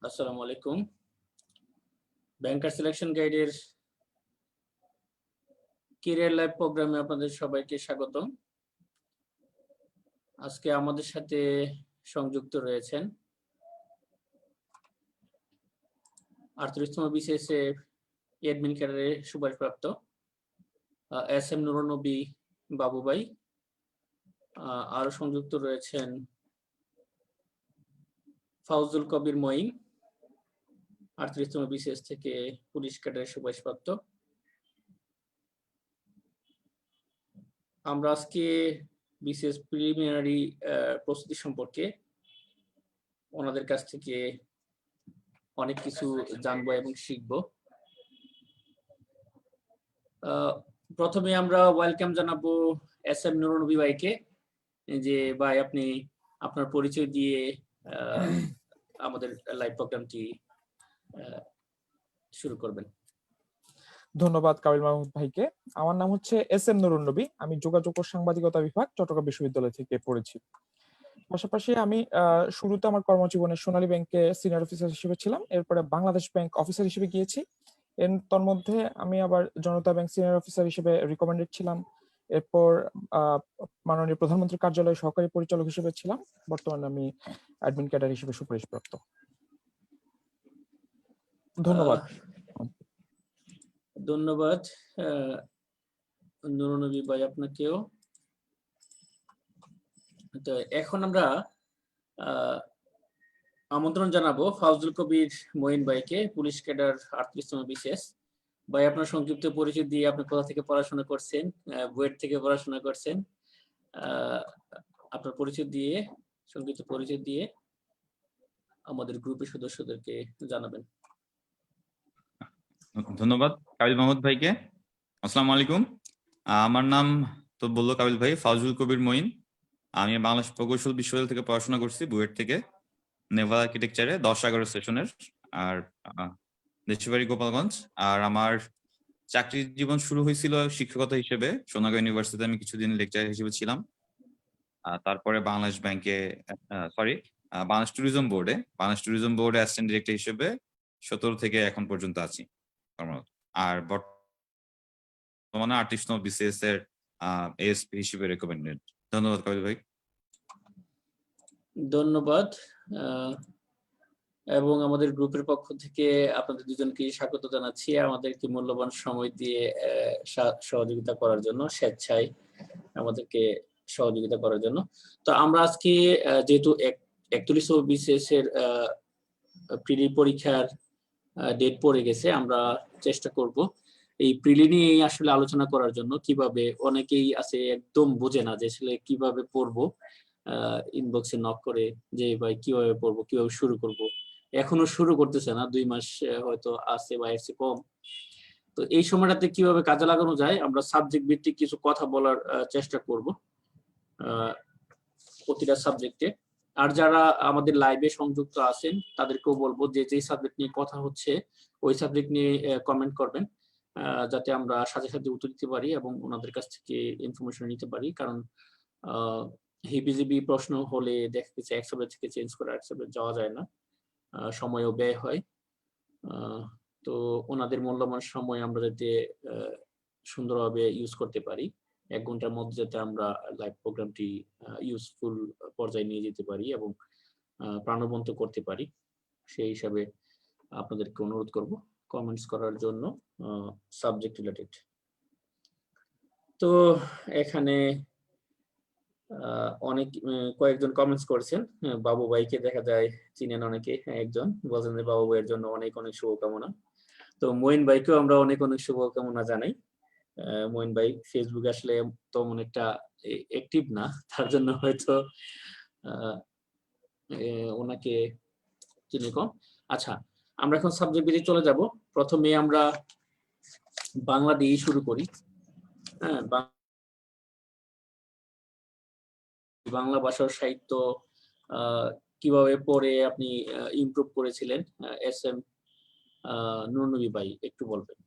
আসসালামু আলাইকুম। ব্যাংকার সিলেকশন গাইডের ক্যারিয়ার লাইভ প্রোগ্রামে আপনাদের সবাইকে স্বাগতম। আজকে আমাদের সাথে সংযুক্ত রয়েছেন 38তম বিসিএস এ অ্যাডমিন ক্যাডারে সুপারিশপ্রাপ্ত এস এম নুরুন নবী বাবু ভাই। আরো সংযুক্ত রয়েছেন ফাউজুল কবির মঈন, 38তম বিসিএস থেকে পুলিশ ক্যাডারে সুপারিশপ্রাপ্ত। আমরা আজকে বিসিএস প্রিলিমিনারি প্রস্তুতি সম্পর্কে ওনাদের কাছ থেকে অনেক কিছু জানবো এবং শিখবো। প্রথমে আমরা ওয়েলকাম জানাবো এস এম নুরুন নবী ভাইকে, যে ভাই আপনি আপনার পরিচয় দিয়ে আমাদের লাইভ প্রোগ্রামটি শুরু করবেন। ধন্যবাদ কাবিল মাহমুদ ভাইকে। আমার নাম হচ্ছে এস এম নুরুন নবী। আমি যোগাযোগ ও সাংবাদিকতা বিভাগ, চট্টগ্রাম বিশ্ববিদ্যালয় থেকে পড়েছি। পাশাপাশি আমি শুরুতে আমার কর্মজীবনে সোনালী ব্যাংকে সিনিয়র অফিসার হিসেবে ছিলাম, এরপরে বাংলাদেশ ব্যাংক অফিসার হিসেবে গিয়েছি। তার মধ্যে আমি আবার জনতা ব্যাংক সিনিয়র অফিসার হিসেবে রিকমেন্ডেড ছিলাম। এরপর মাননীয় প্রধানমন্ত্রীর কার্যালয়ে সহকারী পরিচালক হিসেবে ছিলাম। বর্তমানে আমি অ্যাডমিন ক্যাডার হিসেবে সুপারিশপ্রাপ্ত। ধন্যবাদ। ধন্যবাদ নুরুন নবী ভাই আপনাকেও। তো এখন আমরা আমন্ত্রণ জানাবো ফাউজুল কবির মঈন ভাইকে, পুলিশ ক্যাডার 38তম বিসিএস। ভাই আপনার সংক্ষিপ্ত পরিচয় দিয়ে আপনি কোথা থেকে পড়াশোনা করছেন? বুয়েট থেকে পড়াশোনা করছেন। আপনার পরিচয় দিয়ে, সংক্ষিপ্ত পরিচয় দিয়ে আমাদের গ্রুপের সদস্যদেরকে জানাবেন। ধন্যবাদ কাবিল মাহমুদ ভাইকে। আসসালামু আলাইকুম। আমার নাম তো বললো কাবিল ভাই, ফাউজুল কবির মঈন। আমি বাংলাদেশ প্রকৌশল বিশ্ববিদ্যালয় থেকে পড়াশোনা করছি, বুয়েট থেকে, নেভাল আর্কিটেকচারে 10-11 সেশনের, আর দেশের বাড়ি গোপালগঞ্জ। আর আমার চাকরির জীবন শুরু হয়েছিল শিক্ষকতা হিসেবে। সোনারগাঁও ইউনিভার্সিটিতে আমি কিছুদিন লেকচার হিসেবে ছিলাম। তারপরে বাংলাদেশ ব্যাংকে, বাংলাদেশ ট্যুরিজম বোর্ডে অ্যাসিস্ট্যান্ট ডিরেক্টর হিসেবে 17 থেকে এখন পর্যন্ত আছি কর্মরত। আর বর্তমানে 38তম বিসিএস এর এএসপি হিসেবে রেকমেন্ডেড। ধন্যবাদ কাবিল ভাই। ধন্যবাদ। এবং আমাদের গ্রুপের পক্ষ থেকে আপনাদের দুজনকে স্বাগত জানাচ্ছি আমাদেরকে মূল্যবান সময় দিয়ে সহযোগিতা করার জন্য, স্বেচ্ছায় আমাদেরকে সহযোগিতা করার জন্য। তো আমরা আজকে যেহেতু 41তম বিসিএস এর প্রিলি পরীক্ষার ডেট পড়ে গেছে, আমরা চেষ্টা করব এই প্রিলি নিয়ে আসলে আলোচনা করার জন্য। কিভাবে, অনেকেই আছে একদম বোঝে না যে আসলে কিভাবে পড়বো, ইনবক্সে নক করে যে ভাই কিভাবে পড়বো, কিভাবে শুরু করব। এখনো শুরু করতেছে না, 2 মাস হয়তো আছে বা এর চেয়ে কম। তো এই সময়টাতে কিভাবে কাজে লাগানো যায়, আমরা সাবজেক্ট ভিত্তিক কিছু কথা বলার চেষ্টা করব প্রতিটা সাবজেক্টে। আর যারা আমাদের লাইভে সংযুক্ত আছেন তাদেরকেও বলবো যে যেই সাবজেক্ট নিয়ে কথা হচ্ছে ওই সাবজেক্ট নিয়ে কমেন্ট করবেন, যাতে আমরা সাথে সাথে উত্তর দিতে পারি এবং ওনাদের কাছ থেকে ইনফরমেশন নিতে পারি। কারণ হিবিজিবি প্রশ্ন হলে দেখা গেছে এক সাবজেক্ট থেকে চেঞ্জ করে আরেক সাবজেক্ট যাওয়া যায় না, সময়ও ব্যয় হয়। তো ওনাদের মূল্যবান সময় আমরা যাতে সুন্দরভাবে ইউজ করতে পারি, 1 ঘন্টার মধ্যে যাতে আমরা লাইভ প্রোগ্রামটি ইউজফুল পর্যায়ে নিয়ে যেতে পারি এবং প্রাণবন্ত করতে পারি, সেই হিসাবে আপনাদেরকে অনুরোধ করব কমেন্টস করার জন্য সাবজেক্ট রিলেটেড। তো এখানে অনেক কয়েকজন কমেন্টস করেছেন। বাবু ভাইকে দেখা যায় চিনেন অনেকে, একজন বলছেন যে বাবু ভাইয়ের জন্য অনেক অনেক শুভকামনা। তো মঈন ভাইকেও আমরা অনেক অনেক শুভকামনা জানাই। মঈন ভাই ফেসবুকে আসলে তেমন একটা অ্যাক্টিভ না, তার জন্য হয়তো ওনাকে চিনি কম। আচ্ছা, আমরা এখন সাবজেক্ট ভিত্তিক চলে যাব। প্রথমে আমরা বাংলা দিয়ে শুরু করি। হ্যাঁ, বাংলা ভাষা সাহিত্য কিভাবে পড়ে আপনি ইমপ্রুভ করেছিলেন, এস এম নুরুন নবী ভাই একটু বলবেন।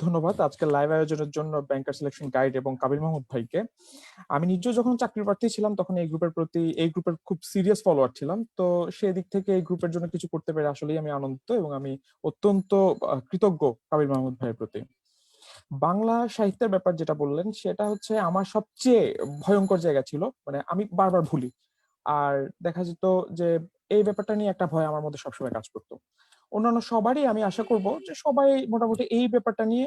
ধন্যবাদ আজকে লাইভ আয়োজনের জন্য ব্যাংকার সিলেকশন গাইড এবং কাবিল মাহমুদ ভাইকে। আমি নিজেও যখন চাকরি প্রার্থী ছিলাম তখন এই গ্রুপের খুব সিরিয়াস ফলোয়ার ছিলাম। তো সেই দিক থেকে এই গ্রুপের জন্য কিছু করতে পেরে আসলেই আমি আনন্দিত এবং আমি অত্যন্ত কৃতজ্ঞ কাবিল মাহমুদ ভাইয়ের প্রতি। বাংলা সাহিত্যের ব্যাপার যেটা বললেন সেটা হচ্ছে আমার সবচেয়ে ভয়ঙ্কর জায়গা ছিল, মানে আমি বারবার ভুলি। আর দেখা যেত যে এই ব্যাপারটা নিয়ে একটা ভয় আমার মধ্যে সবসময় কাজ করতো। অন্যান্য সবারই আমি আশা করব যে সবাই মোটামুটি এই ব্যাপারটা নিয়ে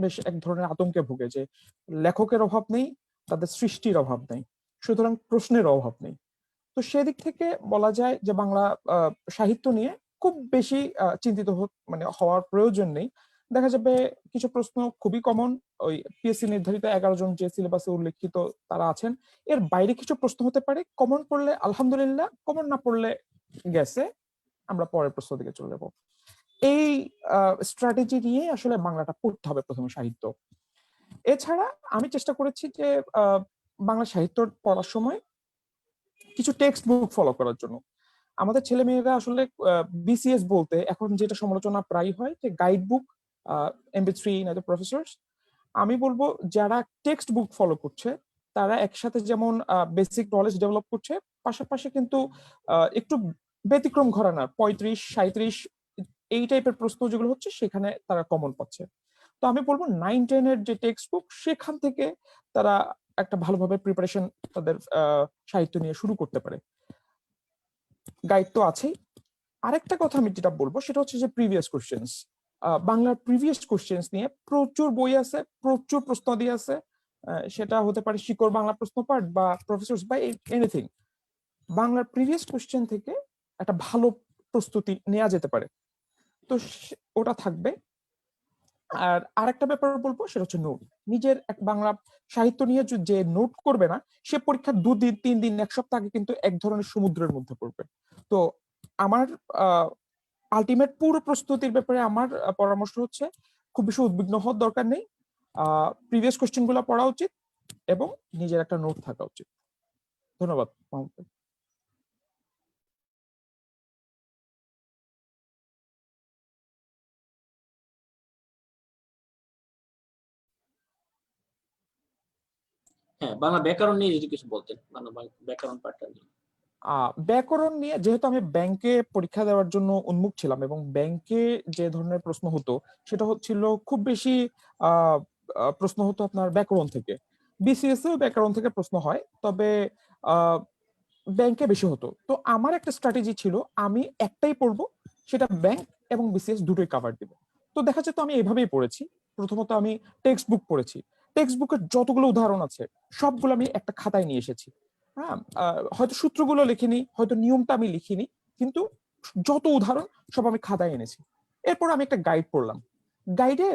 বেশ এক ধরনের আতঙ্কে ভুগে যে লেখকের অভাব নেই, তাদের সৃষ্টির অভাব নেই, সুতরাং প্রশ্নের অভাব নেই। তো সেদিক থেকে বলা যায় যে বাংলা সাহিত্য নিয়ে খুব বেশি চিন্তিত মানে হওয়ার প্রয়োজন নেই। দেখা যাবে কিছু প্রশ্ন খুবই কমন, ওই পিএসসি নির্ধারিত 11 জন যে সিলেবাসে উল্লেখিত তারা আছেন, এর বাইরে কিছু প্রশ্ন হতে পারে। কমন পড়লে আলহামদুলিল্লাহ, কমন না পড়লে গেছে, আমরা পরের প্রশ্ন দিকে চলে যাবো। এই স্ট্র্যাটেজি নিয়ে আসলে বাংলাটা পড়তে হবে প্রথমে সাহিত্য। এছাড়া আমি চেষ্টা করেছি যে বাংলা সাহিত্য পড়ার সময় কিছু টেক্সট বুক ফলো করার জন্য। আমাদের ছেলে মেয়েরা আসলে বিসিএস বলতে এখন যেটা সমালোচনা প্রায় হয় যে গাইড বুক, MP3 না তো প্রফেসরস। আমি বলবো যারা টেক্সট বুক ফলো করছে তারা একসাথে যেমন বেসিক নলেজ ডেভেলপ করছে, পাশাপাশি কিন্তু একটু ব্যতিক্রম ঘরানার 35-37 এই টাইপের প্রশ্ন যেগুলো হচ্ছে সেখানে তারা কমন পাচ্ছে। তো আমি বলবো 9-10 এর যে টেক্সট বুক সেখান থেকে তারা একটা ভালোভাবে প্রিপারেশন তাদের সাহিত্য নিয়ে শুরু করতে পারে। গাইড তো আছেই। আরেকটা কথা আমি যেটা বলবো সেটা হচ্ছে যে প্রিভিয়াস কোশ্চেন্স, বাংলার প্রিভিয়াস কোশ্চেন্স নিয়ে প্রচুর বই আছে, প্রচুর প্রশ্নাদি আছে। সেটা হতে পারে শিকড় বাংলা প্রশ্নপাঠ বা প্রফেসরস বা এনিথিং। বাংলার প্রিভিয়াস কোশ্চেন থেকে একটা ভালো প্রস্তুতি নেওয়া যেতে পারে, তো ওটা থাকবে। আর আরেকটা ব্যাপার বলবো সেটা হচ্ছে নোট। নিজের এক বাংলা সাহিত্য নিয়ে যে নোট করবে না, সে পরীক্ষার 2 দিন 3 দিন 1 সপ্তাহ আগে কিন্তু এক ধরনের সমুদ্রের মধ্যে পড়বে। তো আমার আলটিমেট পুরো প্রস্তুতির ব্যাপারে আমার পরামর্শ হচ্ছে খুব বেশি উদ্বিগ্ন হওয়ার দরকার নেই। প্রিভিয়াস কোশ্চেন গুলো পড়া উচিত এবং নিজের একটা নোট থাকা উচিত। ধন্যবাদ মাহমুদ। হ্যাঁ, বাংলা ব্যাকরণ নিয়ে যদি কিছু বলতেন, বাংলা ব্যাকরণ পাঠটা নিয়ে। ব্যাকরণ নিয়ে যেহেতু আমি ব্যাংকে পরীক্ষা দেওয়ার জন্য উন্মুখ ছিলাম এবং ব্যাংকে যে ধরনের প্রশ্ন হতো সেটা হচ্ছিল খুব বেশি প্রশ্ন হতো আপনার ব্যাকরণ থেকে। বিসিএস এও ব্যাকরণ থেকে প্রশ্ন হয়, তবে ব্যাংকে বেশি হতো। তো আমার একটা স্ট্র্যাটেজি ছিল আমি একটাই পড়বো, সেটা ব্যাংক এবং বিসিএস দুটোই কভার দিব। তো দেখা যেত আমি এভাবেই পড়েছি। প্রথমত আমি টেক্সট বুক পড়েছি, টেক্সট বুকের যতগুলো উদাহরণ আছে সবগুলো আমি একটা খাতায় নিয়ে এসেছি। হ্যাঁ, হয়তো সূত্রগুলো লিখিনি, হয়তো নিয়মটা আমি লিখিনি, কিন্তু যত উদাহরণ সব আমি খাতায় এনেছি। এরপর আমি একটা গাইড পড়লাম। গাইডে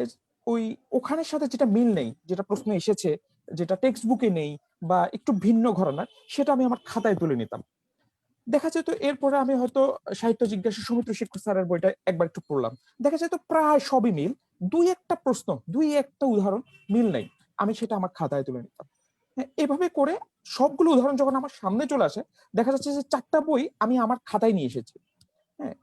ওই ওখানের সাথে যেটা মিল নেই, যেটা প্রশ্ন এসেছে, যেটা টেক্সট বুকে নেই বা একটু ভিন্ন ঘরানার, সেটা আমি আমার খাতায় তুলে নিতাম। দেখা যেত এরপরে আমি হয়তো সাহিত্য জিজ্ঞাসা সৌমিত্র শিক্ষক স্যারের বইটা একবার একটু পড়লাম, দেখা যেত প্রায় সবই মিল, 2-1টা প্রশ্ন 2-1টা উদাহরণ মিল নেই, আমি সেটা আমার খাতায় তুলে নিতাম। এভাবে করে সবগুলো উদাহরণ যখন আমার সামনে চলে আসে দেখা যাচ্ছে যে 4টা বই আমি আমার খাতায় নিয়ে এসেছি। হ্যাঁ,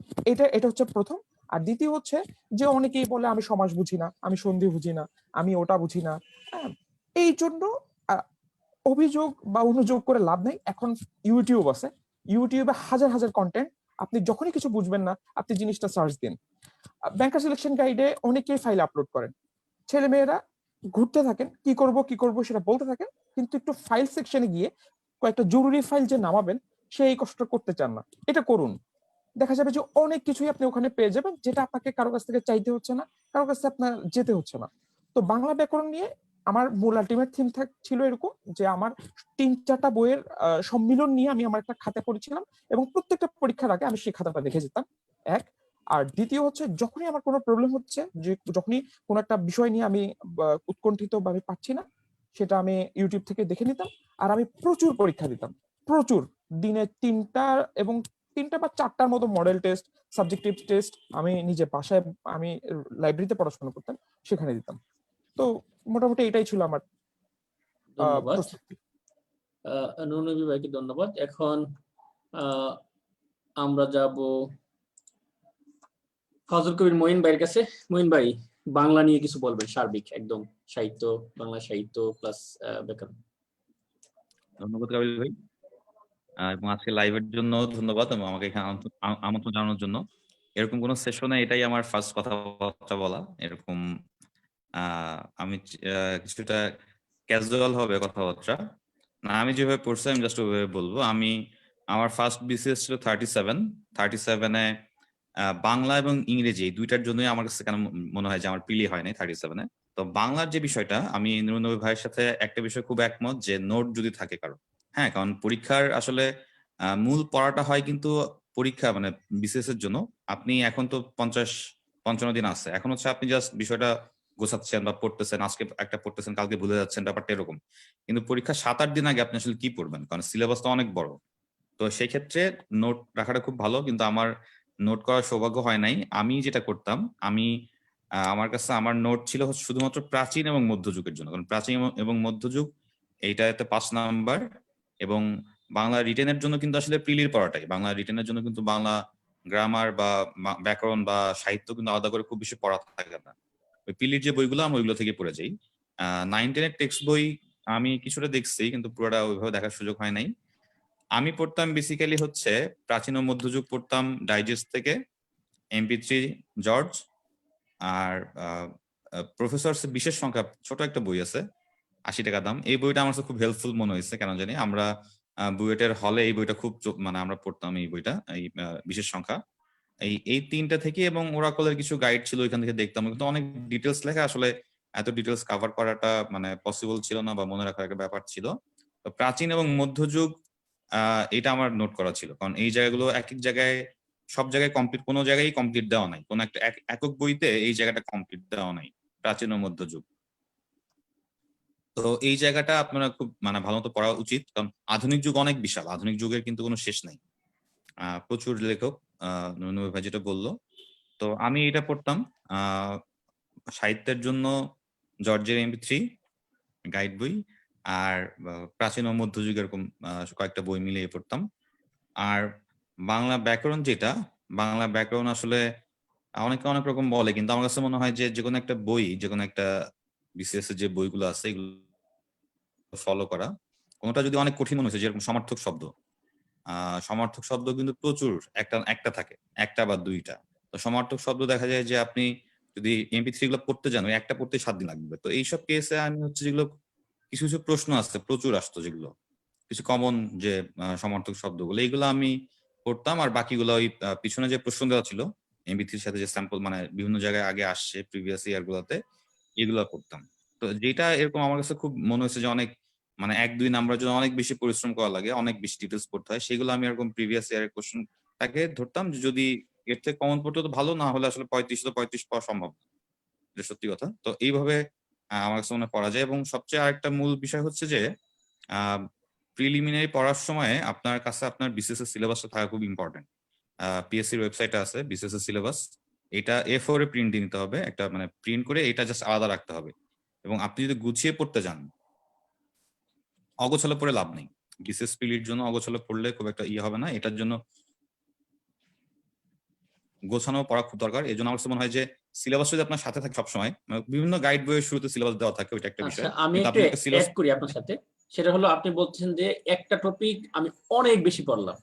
এটা হচ্ছে প্রথম। আর দ্বিতীয় হচ্ছে যে অনেকেই বলে আমি সমাস বুঝি না, আমি সন্ধি বুঝি না, আমি ওটা বুঝি না। হ্যাঁ, এই জন্য অভিযোগ বা অনুযোগ করে লাভ নেই। এখন ইউটিউব আছে, ইউটিউবে হাজার হাজার কন্টেন্ট, আপনি যখনই কিছু বুঝবেন না আপনি জিনিসটা সার্চ দিন। ব্যাংকার সিলেকশন গাইডে অনেকেই ফাইল আপলোড করেন, ছেলে মেয়েরা ঘুরতে থাকেন কি করব সেটা বলতে থাকেন, কিন্তু একটু ফাইল সেকশনে গিয়ে কয়েকটা জরুরি ফাইল যে নামাবেন সেই কষ্ট করতে চান না, এটা করুন। দেখা যাবে যে অনেক কিছুই আপনি ওখানে পেয়ে যাবেন, যেটা আপনাকে কারো কাছ থেকে চাইতে হচ্ছে না, কারো কাছে আপনার যেতে হচ্ছে না। তো বাংলা ব্যাকরণ নিয়ে আমার মূল আলটিমেট থিম ছিল এরকম যে আমার 3-4টা বইয়ের সম্মিলন নিয়ে আমি আমার একটা খাতা করেছিলাম এবং প্রত্যেকটা পরীক্ষার আগে আমি সেই খাতাটা দেখে যেতাম। এক। আর দ্বিতীয় হচ্ছে যখনই আমার কোনো প্রবলেম হচ্ছে, যে যখনই কোনো একটা বিষয় নিয়ে আমি উৎকণ্ঠিত বা আমি পাচ্ছি না, সেটা আমি ইউটিউব থেকে দেখে নিতাম। আর আমি প্রচুর পরীক্ষা দিতাম, প্রচুর। দিনে 3টা এবং 3টা বা 4টার মতো মডেল টেস্ট, সাবজেক্টিভ টেস্ট আমি নিজে বাসায়, আমি লাইব্রেরিতে পড়াশোনা করতাম, সেখানে দিতাম। তো মোটামুটি এটাই ছিল আমার ধন্যবাদ প্রস্তুতি। নুরনবী ভাইকে, ধন্যবাদ। এখন আমরা যাব ফজল কবির মঈন ভাইয়ের কাছে। মঈন ভাই, বাংলা নিয়ে কিছু বলবেন, সার্বিক একদম, সাহিত্য, বাংলা সাহিত্য প্লাস ব্যাকরণ। ধন্যবাদ কাবিল ভাই, এবং আজকে লাইভের জন্য ধন্যবাদ এবং আমাকে এখানে আমন্ত্রণ জানানোর জন্য। এরকম কোনো সেশনে এটাই আমার ফার্স্ট কথাবার্তা বলা। এরকম আমি কিছুটা ক্যাজুয়াল হবে কথাবার্তা না, আমি যেভাবে পড়ছি আমি জাস্ট ওইভাবে বলবো। আমার ফার্স্ট বিসিএস ছিল 37-এ বাংলা এবং ইংরেজি এই দুইটার জন্যই আমার কাছে কেন মনে হয় যে আমার প্রিলি হয় নাই 37-এ। তো বাংলার যে বিষয়টা, আমি নুরুন্নবী ভাইয়ের সাথে একটা বিষয় খুব একমত যে নোট যদি থাকে কারো, হ্যাঁ, কারণ পরীক্ষার আসলে মূল পড়াটা হয় কিন্তু পরীক্ষা মানে বিসিএস এর জন্য। আপনি এখন তো 50-55 দিন আছে, এখন হচ্ছে আপনি জাস্ট বিষয়টা গোছাচ্ছেন বা পড়তেছেন, আজকে একটা পড়তেছেন কালকে ভুলে যাচ্ছেন, ব্যাপারটা এরকম। কিন্তু পরীক্ষা 7-8 দিন আগে আপনি আসলে কি পড়বেন, কারণ সিলেবাসটা অনেক বড়। তো সেই ক্ষেত্রে নোট রাখাটা খুব ভালো, কিন্তু আমার নোট করার সৌভাগ্য হয় নাই। আমি যেটা করতাম, আমার কাছে আমার নোট ছিল শুধুমাত্র প্রাচীন এবং মধ্যযুগের জন্য, কারণ প্রাচীন এবং মধ্যযুগ এইটাতে 5 নাম্বার, এবং বাংলা রিটেনের জন্য কিন্তু আসলে প্রিলির পড়াটাই, বাংলা রিটেনের জন্য কিন্তু বাংলা গ্রামার বা ব্যাকরণ বা সাহিত্য কিন্তু আলাদা করে খুব বেশি পড়া থাকে না। ওই প্রিলির যে বইগুলো আমি ওইগুলো থেকে পড়ে যাই। 9-10-এর টেক্সট বই আমি কিছুটা দেখছি, কিন্তু পুরোটা ওইভাবে দেখার সুযোগ হয় নাই। আমি পড়তাম বেসিক্যালি হচ্ছে প্রাচীন ও মধ্যযুগ পড়তাম ডাইজেস্ট থেকে, MP3 জর্জ, আর প্রফেসর বিশেষ সংখ্যা ছোট একটা বই আছে, 80 টাকা দাম। এই বইটা আমার কাছে খুব হেল্পফুল মনে হয়েছে, কেন জানি আমরা বুয়েটের হলে এই বইটা খুব মানে আমরা পড়তাম এই বইটা, এই বিশেষ সংখ্যা। এই তিনটা থেকে, এবং ওরাকলের কিছু গাইড ছিল ওইখান থেকে দেখতাম, কিন্তু অনেক ডিটেলস লেখা, আসলে এত ডিটেলস কভার করাটা মানে পসিবল ছিল না বা মনে রাখার একটা ব্যাপার ছিল। তো প্রাচীন এবং মধ্যযুগ এটা আমার নোট করা ছিল, কারণ এই জায়গাগুলো এক এক জায়গায়, সব জায়গায় কমপ্লিট, কোনো জায়গায় কমপ্লিট দেওয়া নাই, কোনো একটা একক বইতে এই জায়গাটা কমপ্লিট দেওয়া নাই, প্রাচীন ও মধ্যযুগ। তো এই জায়গাটা আপনারা খুব মানে ভালো মতো পড়া উচিত, কারণ আধুনিক যুগ অনেক বিশাল, আধুনিক যুগের কিন্তু কোনো শেষ নাই, প্রচুর লেখক নুরুন্নবী ভাই যেটা বললো। তো আমি এটা পড়তাম সাহিত্যের জন্য জর্জের MP3 গাইড বই, আর প্রাচীন ও মধ্যযুগ এরকম কয়েকটা বই মিলিয়ে পড়তাম। আর বাংলা ব্যাকরণ যেটা, বাংলা ব্যাকরণ আসলে অনেকে অনেক রকম বলে, কিন্তু আমার কাছে মনে হয় যে কোনো একটা বই, যে কোনো একটা বিসিএস এর যে বইগুলো আছে এগুলো ফলো করা। কোনোটা যদি অনেক কঠিন মনে হচ্ছে, যেরকম সমার্থক শব্দ, সমার্থক শব্দ কিন্তু প্রচুর, একটা থাকে, একটা বা দুইটা। তো সমার্থক শব্দ দেখা যায় যে আপনি যদি MP3 গুলো পড়তে যান, ওই একটা পড়তে 7 দিন লাগবে। তো এইসব কেসে আমি হচ্ছে যেগুলো কিছু কিছু প্রশ্ন আসছে প্রচুর আসতো, যেগুলো কিছু কমন যে সমার্থক শব্দগুলো, এইগুলো আমি পড়তাম। আর বাকিগুলো ওই পিছনে যে প্রশ্ন দেওয়া ছিল MP3-র সাথে, যে স্যাম্পল মানে বিভিন্ন জায়গায় আগে আসছে প্রিভিয়াস ইয়ার গুলোতে, এগুলো পড়তাম। তো যেটা এরকম আমার কাছে খুব মনে হচ্ছে যে অনেক মানে 1-2 নাম্বার জন্য অনেক বেশি পরিশ্রম করা লাগে, অনেক বেশি ডিটেলস পড়তে হয়, সেগুলো আমি এরকম প্রিভিয়াস ইয়ারের কোশ্চেনটাকে ধরতাম, যে যদি এর থেকে কমন পড়তে তো ভালো, না হলে আসলে 35 পাওয়া সম্ভব না, এটা সত্যি কথা। তো এইভাবে আমার কাছে মনে পড়া যায়। এবং সবচেয়ে আরেকটা মূল বিষয় হচ্ছে যে প্রিলিমিনারি পড়ার সময় আপনার কাছে আপনার বিসিএস এর সিলেবাসটা থাকা খুব ইম্পর্টেন্ট। পিএসসির ওয়েবসাইটে আছে বিসিএস এর সিলেবাস, এটা A4 এ প্রিন্ট নিতে হবে, একটা মানে প্রিন্ট করে এটা জাস্ট আলাদা রাখতে হবে। এবং আপনি যদি গুছিয়ে পড়তে যান, অগোছালো পড়ে লাভ নেই। বিসিএস প্রিলির জন্য অগোছালো পড়লে খুব একটা ইয়ে হবে না, এটার জন্য গোছানো পড়া খুব দরকার। এই জন্য আমার কাছে মনে হয় যে সিলেবাস যদি আপনার সাথে থাকে সবসময়, বিভিন্ন গাইড বইয়ের শুরুতে সিলেবাস দেওয়া থাকে, ওইটা একটা আচ্ছা, বিষয়, আমি কিন্তু একটু আপনি একটা সিলেবাস অ্যাড করি আপনার সাথে। সেটা হলো, আপনি বলছেন যে একটা টপিক আমি অনেক বেশি পড়লাম,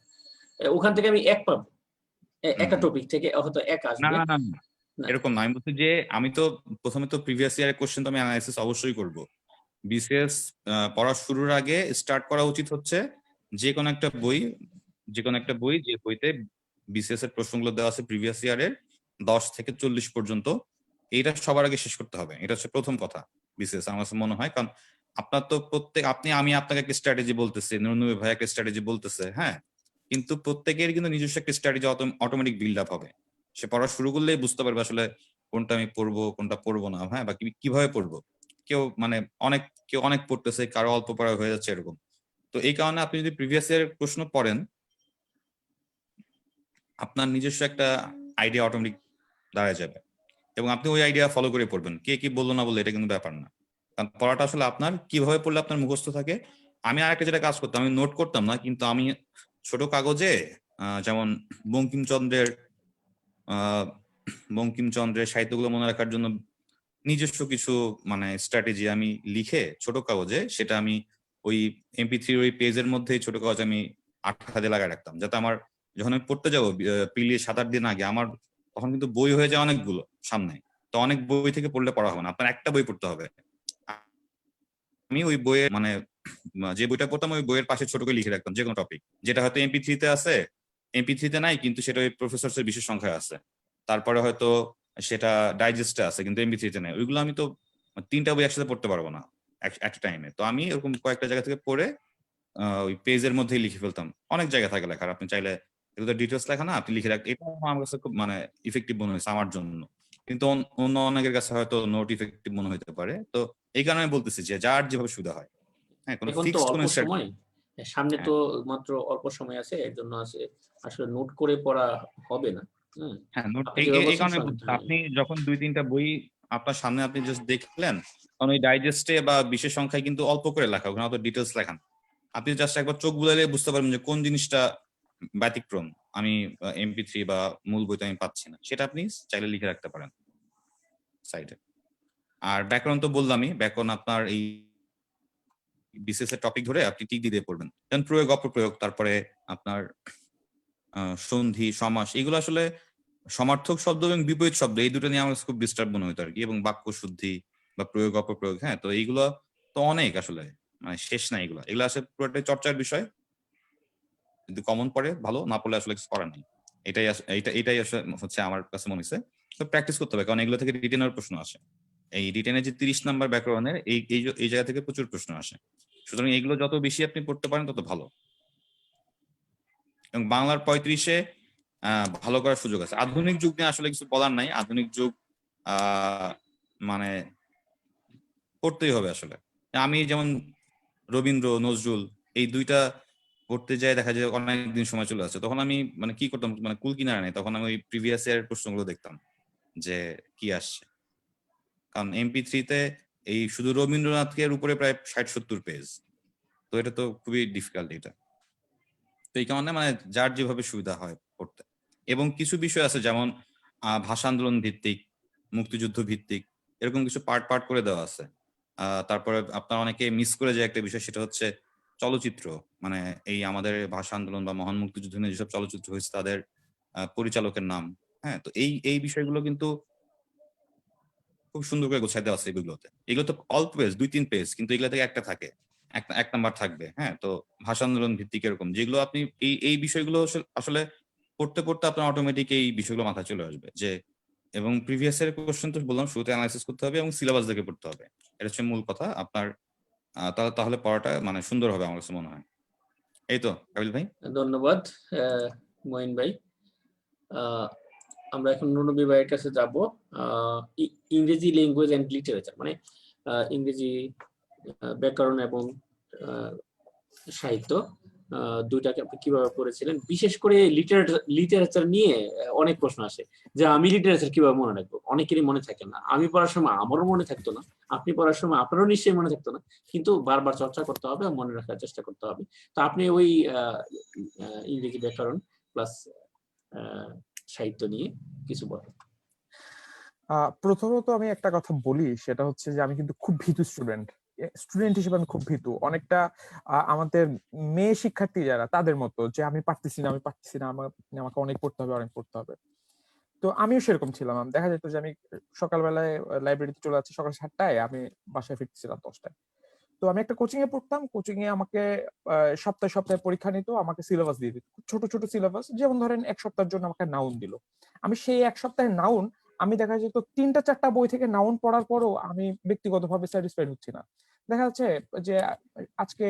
ওখান থেকে আমি 1 পাবো, একটা টপিক থেকে হয়তো 1 না আসবে। না না না, এরকম না। আমি বলছি যে আমি তো প্রথমে তো প্রিভিয়াস ইয়ারের কোশ্চেন তো আমি অ্যানালাইসিস অবশ্যই করব। বিসিএস পড়া শুরুর আগে স্টার্ট করা উচিত হচ্ছে যে কোনো একটা বই, যে বইতে বিসিএস এর প্রশ্নগুলো দেওয়া আছে প্রিভিয়াস ইয়ারের 10 থেকে 40 পর্যন্ত, এইটা সবার আগে শেষ করতে হবে। এটা হচ্ছে প্রথম কথা বিসিএস আমার কাছে মনে হয়। কারণ আপনার তো আমি আপনাকে একটা স্ট্র্যাটেজি বলতেছি, নুরুন্নবী ভাই একটা স্ট্র্যাটেজি বলতেছে, হ্যাঁ, কিন্তু প্রত্যেকের কিন্তু নিজস্ব একটা স্ট্র্যাটেজি অটোমেটিক বিল্ড আপ হবে। সে পড়া শুরু করলেই বুঝতে পারবে আসলে কোনটা আমি পড়বো কোনটা পড়বো না, হ্যাঁ, বা কিভাবে পড়বো। কেউ মানে কেউ অনেক পড়তেছে, কারো অল্প পড়া হয়ে যাচ্ছে এরকম। তো এই কারণে আপনি যদি প্রিভিয়াস ইয়ার প্রশ্ন পড়েন, আপনার নিজস্ব একটা আইডিয়া অটোমেটিক দাঁড়ায় যাবে, এবং আপনি ওই আইডিয়া ফলো করে পড়বেন। কে কি বললো না বললো এটা কিন্তু ব্যাপার না, কারণ পড়াটা আসলে আপনার কিভাবে পড়লে আপনার মুখস্থ থাকে। আমি আরেকটা যেটা কাজ করতাম, আমি নোট করতাম না, কিন্তু আমি ছোট কাগজে যেমন বঙ্কিমচন্দ্রের বঙ্কিমচন্দ্রের সাহিত্যগুলো মনে রাখার জন্য নিজস্ব কিছু মানে স্ট্র্যাটেজি আমি লিখে ছোট কাগজে সেটা আমি ওই MP3 ওই পেজের মধ্যে ছোট কাগজে আমি আঠা দিয়ে লাগায় রাখতাম, যাতে আমার যখন আমি পড়তে যাবো প্রিলি 7-8 দিন আগে, আমার তখন কিন্তু বই হয়ে যায় অনেকগুলো সামনে, তো অনেক বই থেকে পড়লে পড়া হবে না, আপনার একটা বই পড়তে হবে। আমি ওই বইয়ের মানে যে বইটা পড়তাম ওই বইয়ের পাশে ছোট করে লিখে রাখতাম যে কোনো টপিক, যেটা হয়তো MP3-তে আছে, MP3-তে নাই কিন্তু সেটা ওই প্রফেসরসের বিশেষ সংখ্যায় আছে, তারপরে হয়তো সেটা ডাইজেস্টে আছে কিন্তু MP3-তে নাই, ওইগুলো আমি তো 3টা বই একসাথে পড়তে পারবো না একটা টাইমে। তো আমি এরকম কয়েকটা জায়গা থেকে পড়ে ওই পেজের মধ্যেই লিখে ফেলতাম। অনেক জায়গা থাকে লেখার, আপনি চাইলে এগুলো ডিটেলস লেখা না, আপনি লিখে রাখ, এটা আমার কাছে খুব মানে ইফেক্টিভ মনে হয়েছে আমার জন্য, কিন্তু অন্য অনেকের কাছে হয়তো নোট ইফেক্টিভ মনে হতে পারে। তো এই কারণে আমি বলতেছি যে যার যেভাবে সুবিধা হয়। হ্যাঁ, কোনো এখন তো ফিক্সড কোনো অল্প স্ট্র্যাটেজি। সময়, সামনে হ্যাঁ তো মাত্র অল্প সময় আছে, এর জন্য আছে আসলে নোট করে পড়া হবে না। হুম, হ্যাঁ, নোট আপনি এই যেভাবে এই- এই বলছেন কারণে বলছি, হ্যাঁ, আপনি যখন 2-3টা বই আপনার সামনে আপনি জাস্ট দেখলেন, কারণ ওই ডাইজেস্টে বা বিশেষ সংখ্যায় কিন্তু অল্প করে লেখা, ওখানে অত ডিটেলস লেখা না। আপনি জাস্ট একবার চোখ বুলাইলে বুঝতে পারবেন যে কোন জিনিসটা ব্যতিক্রম, আমি MP3 বা মূল বইতে আমি পাচ্ছি না, সেটা আপনি চাইলে লিখে রাখতে পারেন সাইডে। আর ব্যাকরণ তো বললামই, ব্যাকরণ আপনার এই বিসিএস এর টপিক ধরে আপনি টিক দিয়ে পড়বেন, যেমন প্রয়োগ অপপ্রয়োগ, তারপরে আপনার সন্ধি সমাস, এগুলো আসলে সমার্থক শব্দ এবং বিপরীত শব্দ এই দুটো নিয়ে আমার খুব ডিস্টার্ব মনে হতো আর কি, এবং বাক্য শুদ্ধি বা প্রয়োগ অপপ্রয়োগ। হ্যাঁ, তো এইগুলো তো অনেক আসলে মানে শেষ না, এগুলো এগুলো আসলে পুরোটাই চর্চার বিষয়, কিন্তু কমন পড়ে ভালো, না পড়লে আসলে কিছু করার নেই। এটাই আসলে হচ্ছে আমার কাছে মনে হচ্ছে। তো প্র্যাকটিস করতে হবে, কারণ এগুলো থেকে রিটেনের প্রশ্ন আসে। এই রিটেনের যে 30 নাম্বার ব্যাকরণের এই জায়গা থেকে প্রচুর প্রশ্ন আসে, সুতরাং এগুলো যত বেশি আপনি পড়তে পারেন তত ভালো। এবং বাংলার 35-এ ভালো করার সুযোগ আছে। আধুনিক যুগ নিয়ে আসলে কিছু বলার নাই, আধুনিক যুগ মানে পড়তেই হবে আসলে। আমি যেমন রবীন্দ্র নজরুল এই দুইটা পড়তে যাই, দেখা যায় অনেকদিন সময় চলে আসছে, তখন আমি মানে কি করতাম, মানে কুল কিনারা নেই, তখন আমি ওই প্রিভিয়াস ইয়ার প্রশ্নগুলো দেখতাম যে কি আসছে, কারণ MP3-তে এই শুধু রবীন্দ্রনাথের উপরে প্রায় 60-70 পেজ, তো এটা তো খুবই ডিফিকাল্ট এটা। তো এই কারণে মানে যার যেভাবে সুবিধা হয় পড়তে। এবং কিছু বিষয় আছে যেমন ভাষা আন্দোলন ভিত্তিক, মুক্তিযুদ্ধ ভিত্তিক, এরকম কিছু পার্ট পার্ট করে দেওয়া আছে। তারপরে আপনার অনেকে মিস করে যে একটা বিষয়, সেটা হচ্ছে চলচ্চিত্র, মানে এই আমাদের ভাষা আন্দোলন বা মহান মুক্তিযুদ্ধ নিয়ে যেসব চলচ্চিত্র হয়েছে তাদের পরিচালকের নাম। হ্যাঁ, তো এই বিষয়গুলো কিন্তু খুব সুন্দর করে গোছায় দেওয়া আছে এগুলোতে। এগুলো তো অল্প পেজ, 2-3 পেজ, কিন্তু এগুলো থেকে একটা থাকে, এক নাম্বার থাকবে। হ্যাঁ, তো ভাষা আন্দোলন ভিত্তিক এরকম যেগুলো আপনি এই বিষয়গুলো আসলে পড়তে পড়তে আপনার অটোমেটিক এই বিষয়গুলো মাথায় চলে আসবে যে, এবং প্রিভিয়াস এর কোশ্চেন তো বললাম শুরুতে অ্যানালাইসিস করতে হবে এবং সিলেবাস দেখে পড়তে হবে, এটা হচ্ছে মূল কথা আপনার। তাহলে পড়াটা মানে সুন্দর হবে আমার কাছে মনে হয়। এই তো কাবিল ভাই। ধন্যবাদ মঈন ভাই। আহ, আমরা এখন নুনবী ভাইয়ের কাছে যাব। ইংরেজি ল্যাঙ্গুয়েজ এন্ড লিটারেচার মানে ইংরেজি ব্যাকরণ এবং সাহিত্য দুইটাকে আপনি কিভাবে পড়েছিলেন, বিশেষ করে লিটারেচার নিয়ে অনেক প্রশ্ন আসে যে আমি লিটারেচার কিভাবে মনে রাখবো, অনেকেরই মনে থাকে না। আমি পড়ার সময় আমারও মনে থাকতো না, আপনি পড়ার সময় আপনারও নিশ্চয়ই মনে থাকতো না, কিন্তু বারবার চর্চা করতে হবে, মনে রাখার চেষ্টা করতে হবে। তো আপনি ওই ইংরেজি ব্যাকরণ প্লাস সাহিত্য নিয়ে কিছু বলেন। প্রথমত আমি একটা কথা বলি, সেটা হচ্ছে যে আমি কিন্তু খুব ভীতু স্টুডেন্ট হিসেবে আমি খুব ভীতু, অনেকটা আমাদের মেয়ে শিক্ষার্থী যারা তাদের মতো, যে আমি পারতেছি না, আমাকে অনেক পড়তে হবে। তো আমিও সেরকম ছিলাম। দেখা যেত যে আমি সকালবেলায় লাইব্রেরিতে চলে যাচ্ছি সকাল 7টায়, আমি বাসায় ফিরতেছিলাম 10টায়। তো আমি একটা কোচিং এ পড়তাম, কোচিং এ আমাকে সপ্তাহে সপ্তাহে পরীক্ষা নিত, আমাকে সিলেবাস দিয়ে দিত, ছোট ছোট সিলেবাস, যেমন ধরেন এক সপ্তাহের জন্য আমাকে নাউন দিল। আমি সেই এক সপ্তাহে নাউন, আমি দেখা যেত 3টা 4টা বই থেকে নাউন পড়ার পরও আমি ব্যক্তিগতভাবে স্যাটিসফাইড হচ্ছি না। দেখা যাচ্ছে যে আজকে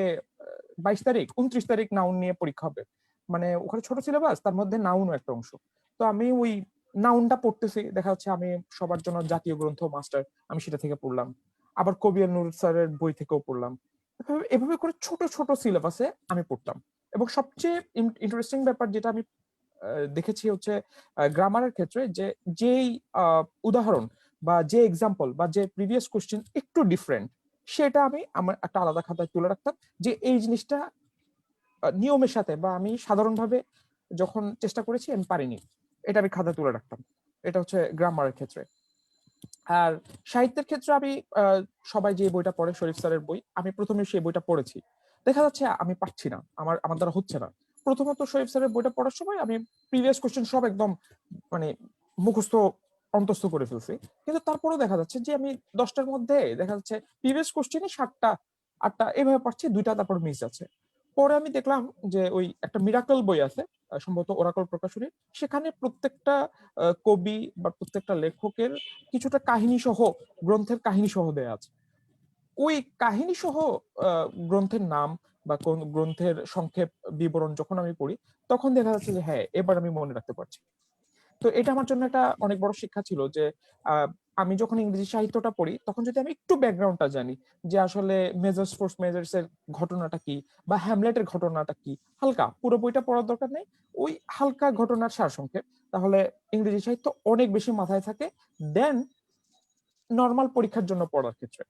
22 তারিখ, 29 তারিখ নাউন নিয়ে পরীক্ষা হবে, মানে ওখানে ছোট সিলেবাস, তার মধ্যে নাউনও একটা অংশ। তো আমি ওই নাউনটা পড়তেছি, দেখা যাচ্ছে আমি সবার জন্য জাতীয় গ্রন্থ মাস্টার, আমি সেটা থেকে পড়লাম, আবার কবি নূর স্যারের বই থেকেও পড়লাম। এভাবে করে ছোট ছোট সিলেবাসে আমি পড়তাম। এবং সবচেয়ে ইন্টারেস্টিং ব্যাপার যেটা আমি দেখেছি হচ্ছে গ্রামারের ক্ষেত্রে, যে যেই উদাহরণ বা যে এক্সাম্পল বা যে প্রিভিয়াস কোশ্চেন একটু ডিফারেন্ট, সেটা আমি আমার একটা আলাদা খাতায় তুলে রাখতাম, যে এই জিনিসটা নিয়মের সাথে বা আমি সাধারণভাবে যখন চেষ্টা করেছি আমি পারিনি, এটা আমি খাতায় তুলে রাখতাম। এটা হচ্ছে গ্রামারের ক্ষেত্রে। আর সাহিত্যের ক্ষেত্রে আমি সবাই যে বইটা পড়ে শরীফ স্যারের বই, আমি প্রথমে সেই বইটা পড়েছি। দেখা যাচ্ছে আমি পারছি না, আমার দ্বারা হচ্ছে না। প্রথমত শরীফ স্যারের বইটা পড়ার সময় আমি প্রিভিয়াস কোশ্চেন সব একদম মানে মুখস্থ অন্তস্থ করে ফেলছি, কিন্তু তারপরেও দেখা যাচ্ছে যে আমি 10টার মধ্যে দেখা যাচ্ছে প্রিভিয়াস কোশ্চেনই 7টা 8টা এভাবে পারছি, 2টা তারপর মিস আছে। পরে আমি দেখলাম যে ওই একটা মিরাকল বই আছে, সম্ভবত ওরাকল প্রকাশনী, সেখানে প্রত্যেকটা কবি বা প্রত্যেকটা লেখকের কিছুটা কাহিনী সহ, গ্রন্থের কাহিনী সহ দেয়া আছে। ওই কাহিনী সহ গ্রন্থের নাম বা কোন গ্রন্থের সংক্ষেপ বিবরণ যখন আমি পড়ি, তখন দেখা যাচ্ছে যে হ্যাঁ, এবার আমি মনে রাখতে পারছি। তো এটা আমার জন্য একটা অনেক বড় শিক্ষা ছিল যে আমি যখন ইংরেজি সাহিত্যটা পড়ি, তখন যদি আমি একটু ব্যাকগ্রাউন্ডটা জানি যে আসলে মেজর্স ফোর্স মেজর্স এর ঘটনাটা কি বা হ্যামলেটের ঘটনাটা কি, হালকা, পুরো বইটা পড়ার দরকার নেই, ওই হালকা ঘটনার সারসংক্ষেপ, তাহলে ইংরেজি সাহিত্য অনেক বেশি মাথায় থাকে দেন নর্মাল পরীক্ষার জন্য পড়ার ক্ষেত্রে।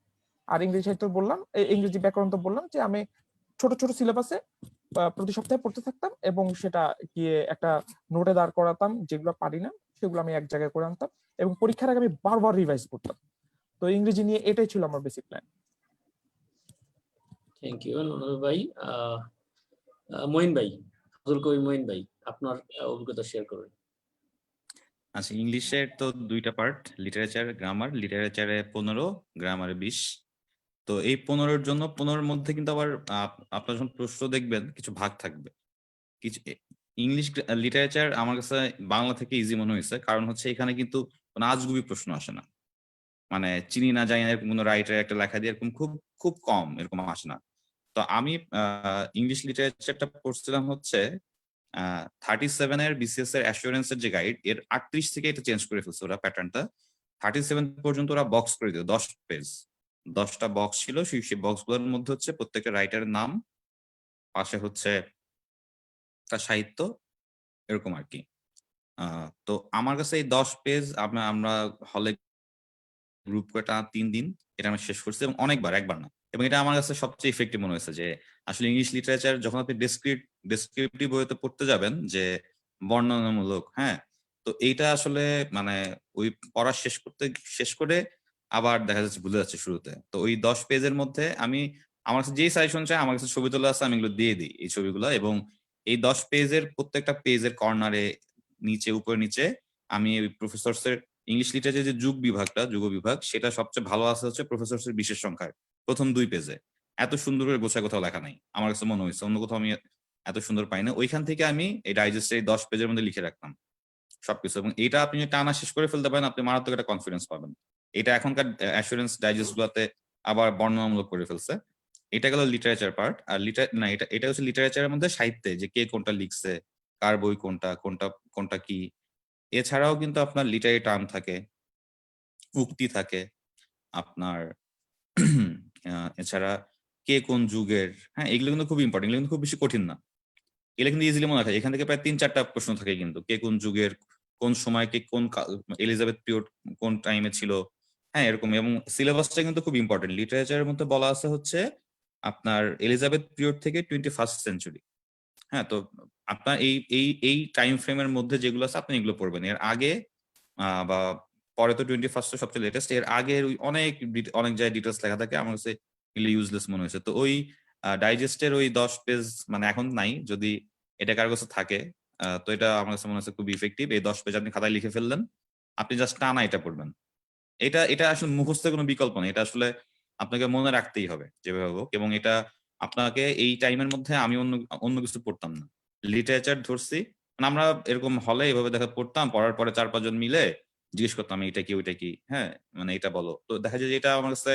আর ইংরেজি সাহিত্য বললাম, ইংরেজি ব্যাকরণ তো বললাম যে আমি ছোট ছোট সিলেবাসে প্রতি সপ্তাহে পড়তে থাকতাম এবং সেটা গিয়ে একটা নোটে দাঁড় করাতাম, যেগুলো পারি না সেগুলো আমি এক জায়গায় করে আনতাম এবং পরীক্ষার আগে আমি বারবার রিভাইজ করতাম। তো ইংরেজি নিয়ে এটাই ছিল আমার basic plan. Thank you Nurul ভাই। মঈন ভাই, ফজল কবির মঈন ভাই, আপনার অভিজ্ঞতা শেয়ার করুন। আচ্ছা, ইংলিশের তো 2টা পার্ট, লিটারেচার, গ্রামার। লিটারেচারে 15, গ্রামারে 20। তো এই 15-এর জন্য 15-এর মধ্যে কিন্তু আবার আপনার যখন প্রশ্ন দেখবেন কিছু ভাগ থাকবে। কিছু ইংলিশ লিটারেচার আমার কাছে বাংলা থেকে ইজি মনে হয়েছে, কারণ হচ্ছে এখানে কিন্তু কোনো আজগুবি প্রশ্ন আসে না, মানে চিনি না জানি না এরকম কোনো রাইটার একটা লেখা দিয়ে এরকম খুব খুব কম এরকম আসে না। তো আমি ইংলিশ লিটারেচারটা পড়ছিলাম হচ্ছে 37-এর বিসিএস এর অ্যাসুরেন্সের যে গাইড, এর 38 থেকে এটা চেঞ্জ করে ফেলছে ওরা প্যাটার্নটা। 37 পর্যন্ত ওরা বক্স করে দিল, 10 পেজ, 10টা বক্স ছিল। সেই বক্স গুলোর মধ্যে হচ্ছে প্রত্যেকটা রাইটারের নাম, পাশে হচ্ছে তার সাহিত্য, এরকম আর কি। তো আমার কাছে এই 10 পেজ আমরা হলে গ্রুপ করে টানা 3 দিন এটা আমি শেষ করছি, এবং অনেকবার, একবার না। এবং এটা আমার কাছে সবচেয়ে ইফেক্টিভ মনে হয়েছে যে আসলে ইংলিশ লিটারেচার যখন আপনি ডেসক্রিপটিভ বইতে পড়তে যাবেন, যে বর্ণনামূলক, হ্যাঁ, তো এইটা আসলে মানে ওই পড়া শেষ করে আবার দেখা যাচ্ছে ভুলে যাচ্ছে শুরুতে। তো ওই 10 পেজের মধ্যে আমার কাছে যেই সাজেশন চাই, আমার কাছে ছবি তোলা আছে, আমি এগুলো দিয়ে দিই এই ছবিগুলো। এবং এই 10 পেজের প্রত্যেকটা পেজের কর্নারে, নিচে, উপরে নিচে, আমি প্রফেসরস ইংলিশ লিটারেচার যে যুগ বিভাগ, সেটা সবচেয়ে ভালো আছে হচ্ছে প্রফেসরস এর বিশেষ সংখ্যার প্রথম 2 পেজে। এত সুন্দর করে গোছায় কোথাও লেখা নাই, আমার কাছে মনে হয়েছে অন্য কোথাও আমি এত সুন্দর পাই না। ওইখান থেকে আমি এই ডাইজেস্টের এই 10 পেজের মধ্যে লিখে রাখতাম সবকিছু, এবং এটা আপনি টানা শেষ করে ফেলতে পারেন, আপনি মারাত্মক একটা কনফিডেন্স পাবেন। এটা এখনকার অ্যাসুরেন্স ডাইজেস্ট গুলাতে আবার বর্ণনামূলক করে ফেলছে। এটা গেল লিটারেচার পার্ট। আর এটা হচ্ছে লিটারেচারের মধ্যে সাহিত্যে যে কে কোনটা লিখছে, কার বই কোনটা কোনটা কোনটা কি। এছাড়াও কিন্তু আপনার লিটারি টার্ম থাকে, উক্তি থাকে আপনার, এছাড়া কে কোন যুগের, হ্যাঁ, এগুলো কিন্তু খুব ইম্পর্টেন্ট, এগুলো কিন্তু খুব বেশি কঠিন না, এগুলো কিন্তু ইজিলি মনে থাকে। এখান থেকে প্রায় 3-4টা প্রশ্ন থাকে কিন্তু, কে কোন যুগের, কোন সময়, কে কোন এলিজাবেথ পিরিয়ড কোন টাইমে ছিল, হ্যাঁ, এরকম। এবং সিলেবাসটা কিন্তু খুব ইম্পর্টেন্ট। লিটারেচারের মধ্যে বলা আছে হচ্ছে আপনার এলিজাবেথ পিরিয়ড থেকে 21st সেঞ্চুরি। হ্যাঁ, তো আপনার এই এই এই টাইম ফ্রেমের মধ্যে যেগুলো আছে আপনি এগুলো পড়বেন। এর আগে বা পরে তো 21st সবচেয়ে লেটেস্ট, এর আগে অনেক অনেক জায়গায় ডিটেলস লেখা থাকে, আমার কাছে এগুলো ইউজলেস মনে হয়েছে। তো ওই ডাইজেস্টের ওই 10 পেজ মানে এখন নাই, যদি এটা কারোর কাছে থাকে, তো এটা আমার কাছে মনে হচ্ছে খুব ইফেক্টিভ। এই 10 পেজ আপনি খাতায় লিখে ফেললেন, আপনি জাস্ট টানা এটা পড়বেন। এটা আসলে মুখস্থের কোনো বিকল্প নেই, এটা আসলে আপনাকে মনে রাখতেই হবে যেভাবে হোক। এবং এটা আপনাকে এই টাইমের মধ্যে আমি অন্য অন্য কিছু পড়তাম না, লিটারেচার ধরছি, মানে আমরা এরকম হলে এভাবে দেখা পড়তাম, পড়ার পরে 4-5 জন মিলে জিজ্ঞেস করতাম এটা কি ওইটা কি, হ্যাঁ, মানে এটা বলো। তো দেখা যায় যে এটা আমার কাছে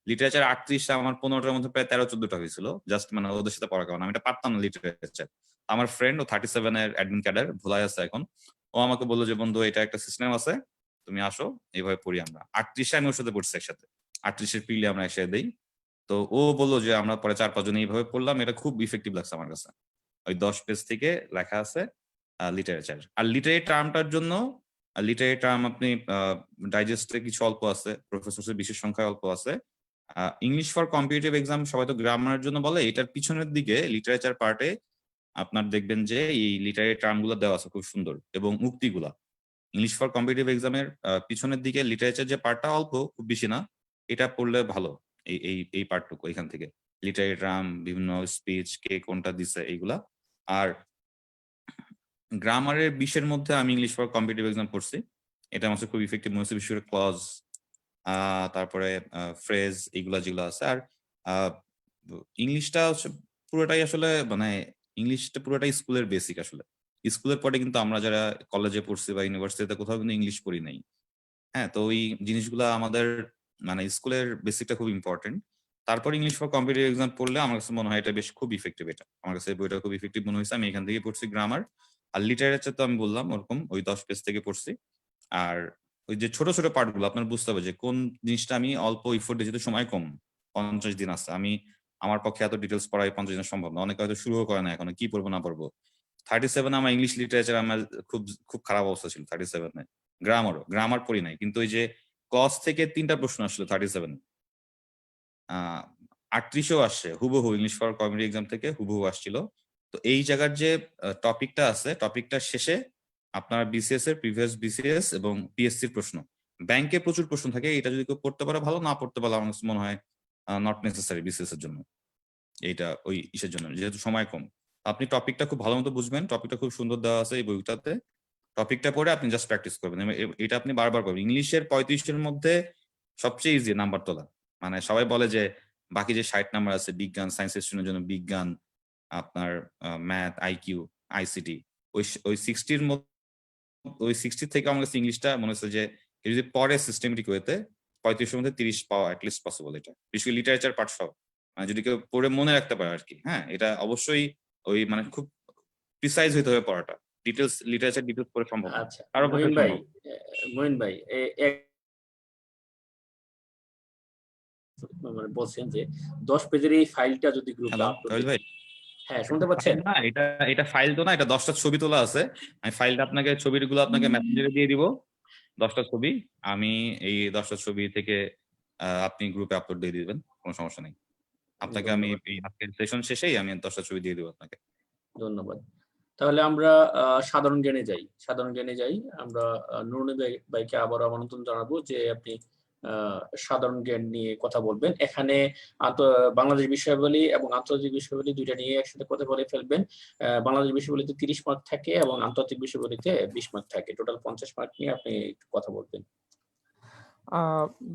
লিটারেচার 38টা, আমার 15টার মধ্যে প্রায় 13-14টা হয়েছিল, জাস্ট মানে ওদের সাথে পড়ার কারণে। আমি এটা পারতাম না লিটারেচার। আমার ফ্রেন্ড ও 37-এর অ্যাডমিন ক্যাডার ভোলাই আছে এখন, ও আমাকে বললো যে বন্ধু এটা একটা সিস্টেম আছে, তুমি আসো, এইভাবে পড়ি আমরা। 38 আমি ওর সাথে পড়ছি একসাথে, 38-এর পিলে আমরা একসাথে দিই। তো ও বললো যে আমরা পরে 4-5 জন এইভাবে পড়লাম, এটা খুব ইফেক্টিভ লাগছে আমার কাছে। ওই 10 পেজ থেকে লেখা আছে লিটারেচার। আর লিটারি টার্মটার জন্য, লিটারি টার্ম আপনি ডাইজেস্টে কিছু অল্প আছে, প্রফেসরের বিশেষ সংখ্যায় অল্প আছে। ইংলিশ ফর কম্পিটিটিভ এক্সাম সবাই তো গ্রামারের জন্য বলে, এটার পিছনের দিকে লিটারেচার পার্টে আপনার দেখবেন যে এই লিটারি টার্ম গুলো দেওয়া আছে খুব সুন্দর, এবং উক্তিগুলা ইংলিশ ফর কম্পিটিটিভ এক্সামের পিছনের দিকে লিটারেচার যে পার্টটা অল্প, খুব বেশি না, এটা পড়লে ভালো। এই পার্টটুকু এখান থেকে লিটারেরি টার্ম, বিভিন্ন স্পিচ, কে কোনটা দিছে এইগুলা। আর গ্রামারের 20-এর মধ্যে আমি ইংলিশ ফর কম্পিটিটিভ এক্সাম পড়ছি, এটা আমার কাছে খুব ইফেক্টিভ মনে হচ্ছে, বিশেষ করে ক্লজ, তারপরে ফ্রেজ, এইগুলা যেগুলো আছে। আর ইংলিশটা হচ্ছে পুরোটাই আসলে মানে ইংলিশটা পুরোটাই স্কুলের বেসিক আসলে। স্কুলের পরে কিন্তু আমরা যারা কলেজে পড়ছি বা ইউনিভার্সিটিতে কোথাও কিন্তু ইংলিশ পড়ি নাই। হ্যাঁ, তো ওই জিনিসগুলা আমাদের মানে স্কুলের বেসিকটা খুব ইম্পর্টেন্ট। তারপর ইংলিশ ফর কম্পিটিটিভ এক্সাম পড়লে আমার কাছে মনে হয় এটা বেশ খুব ইফেক্টিভ। এটা আমার কাছে বইটা খুব ইফেক্টিভ মনে হয়েছে, আমি এখান থেকে পড়ছি গ্রামার। আর লিটারেচার তো আমি বললাম ওরকম ওই 10 পেজ থেকে পড়ছি। আর ওই যে ছোট ছোট পার্ট গুলো আপনার বুঝতে হবে যে কোন জিনিসটা আমি অল্প ইফোর্ট দিয়ে, যেহেতু সময় কম, 50 দিন আছে, আমি আমার পক্ষে এত ডিটেলস পড়া 50 দিনে সম্ভব না। অনেকে হয়তো শুরুও করে না এখনো, কি পড়বো না পড়বো। 37 আমার ইংলিশ লিটারেচার আমার খুব খুব খারাপ অবস্থা ছিল 37-এ। গ্রামার পড়ি নাই, কিন্তু ওই যে কস থেকে 3টা প্রশ্ন আসলো 37, 38-ও আসছে হুবহু, ইংলিশ ফর কম্পিটিটিভ এক্সাম থেকে হুবহু আসছিল। তো এই জায়গার যে টপিকটা আছে, টপিকটার শেষে আপনার বিসিএস এর, প্রিভিয়াস বিসিএস এবং পিএসসির প্রশ্ন, ব্যাংকে প্রচুর প্রশ্ন থাকে। এটা যদি কেউ পড়তে পারে ভালো, না পড়তে পারলে আমার কাছে মনে হয় নট নেসেসারি বিসিএস এর জন্য, এইটা ওই ইসের জন্য, যেহেতু সময় কম। আপনি টপিকটা খুব ভালো মতো বুঝবেন, টপিকটা খুব সুন্দর দেওয়া আছে এই বইটাতে। টপিকটা পড়ে আপনি জাস্ট প্র্যাকটিস করবেন, এটা আপনি বারবার করবেন। ইংলিশের 35-এর মধ্যে সবচেয়ে ইজি নাম্বার তোলা। মানে সবাই বলে যে বাকি যে 60 নাম্বার আছে বিজ্ঞান, সায়েন্স স্টুডেন্টের জন্য বিজ্ঞান, আপনার ম্যাথ, আইকিউ, আইসিটি, ওই 60-র মধ্যে, ওই 60 থেকে আমার কাছে ইংলিশটা মনে হচ্ছে যে যদি পরে সিস্টেমেটিক ওয়েতে 35-এর মধ্যে 30 পাওয়া অ্যাটলিস্ট পসিবল। এটা বিশেষ করে লিটারেচার পার্ট সব মানে যদি কেউ পড়ে মনে রাখতে পারে আর কি। হ্যাঁ, এটা অবশ্যই ওই মানে খুব প্রিসাইজ হইতে হবে পড়াটা, ডিটেলস লিটারেচার ডিটেলস পড়ে সম্ভব না, আচ্ছা কারো পক্ষে মঈন ভাই, সম্ভব। মঈন ভাই মানে বলছেন যে 10 পেজের এই ফাইলটা যদি গ্রুপে হ্যালো আপলোড কাবিল ভাই, হ্যাঁ শুনতে পাচ্ছেন? না এটা এটা ফাইল তো না, এটা 10টা ছবি তোলা আছে। আমি ফাইলটা আপনাকে, ছবিগুলো আপনাকে মেসেঞ্জারে দিয়ে দিব, 10টা ছবি। আমি এই 10টা ছবি থেকে আপনি গ্রুপে আপলোড দিয়ে দিবেন, কোনো সমস্যা নেই। আপনাকে আমি ধন্যবাদ, এই আজকের সেশন শেষেই আমি 10টা ছবি দিয়ে দিব আপনাকে। ধন্যবাদ। তাহলে আমরা সাধারণ জ্ঞানে যাই। আমরা নুরুল ভাইকে আবার আমন্ত্রণ জানাবো যে আপনি সাধারণ জ্ঞান নিয়ে কথা বলবেন। এখানে বাংলাদেশ বিষয়াবলী এবং আন্তর্জাতিক বিষয়াবলী দুইটা নিয়ে একসাথে কথা বলে ফেলবেন। বাংলাদেশ বিষয়াবলীতে 30 মার্ক থাকে এবং আন্তর্জাতিক বিষয়াবলীতে 20 মার্ক থাকে। টোটাল 50 মার্ক নিয়ে আপনি একটু কথা বলবেন।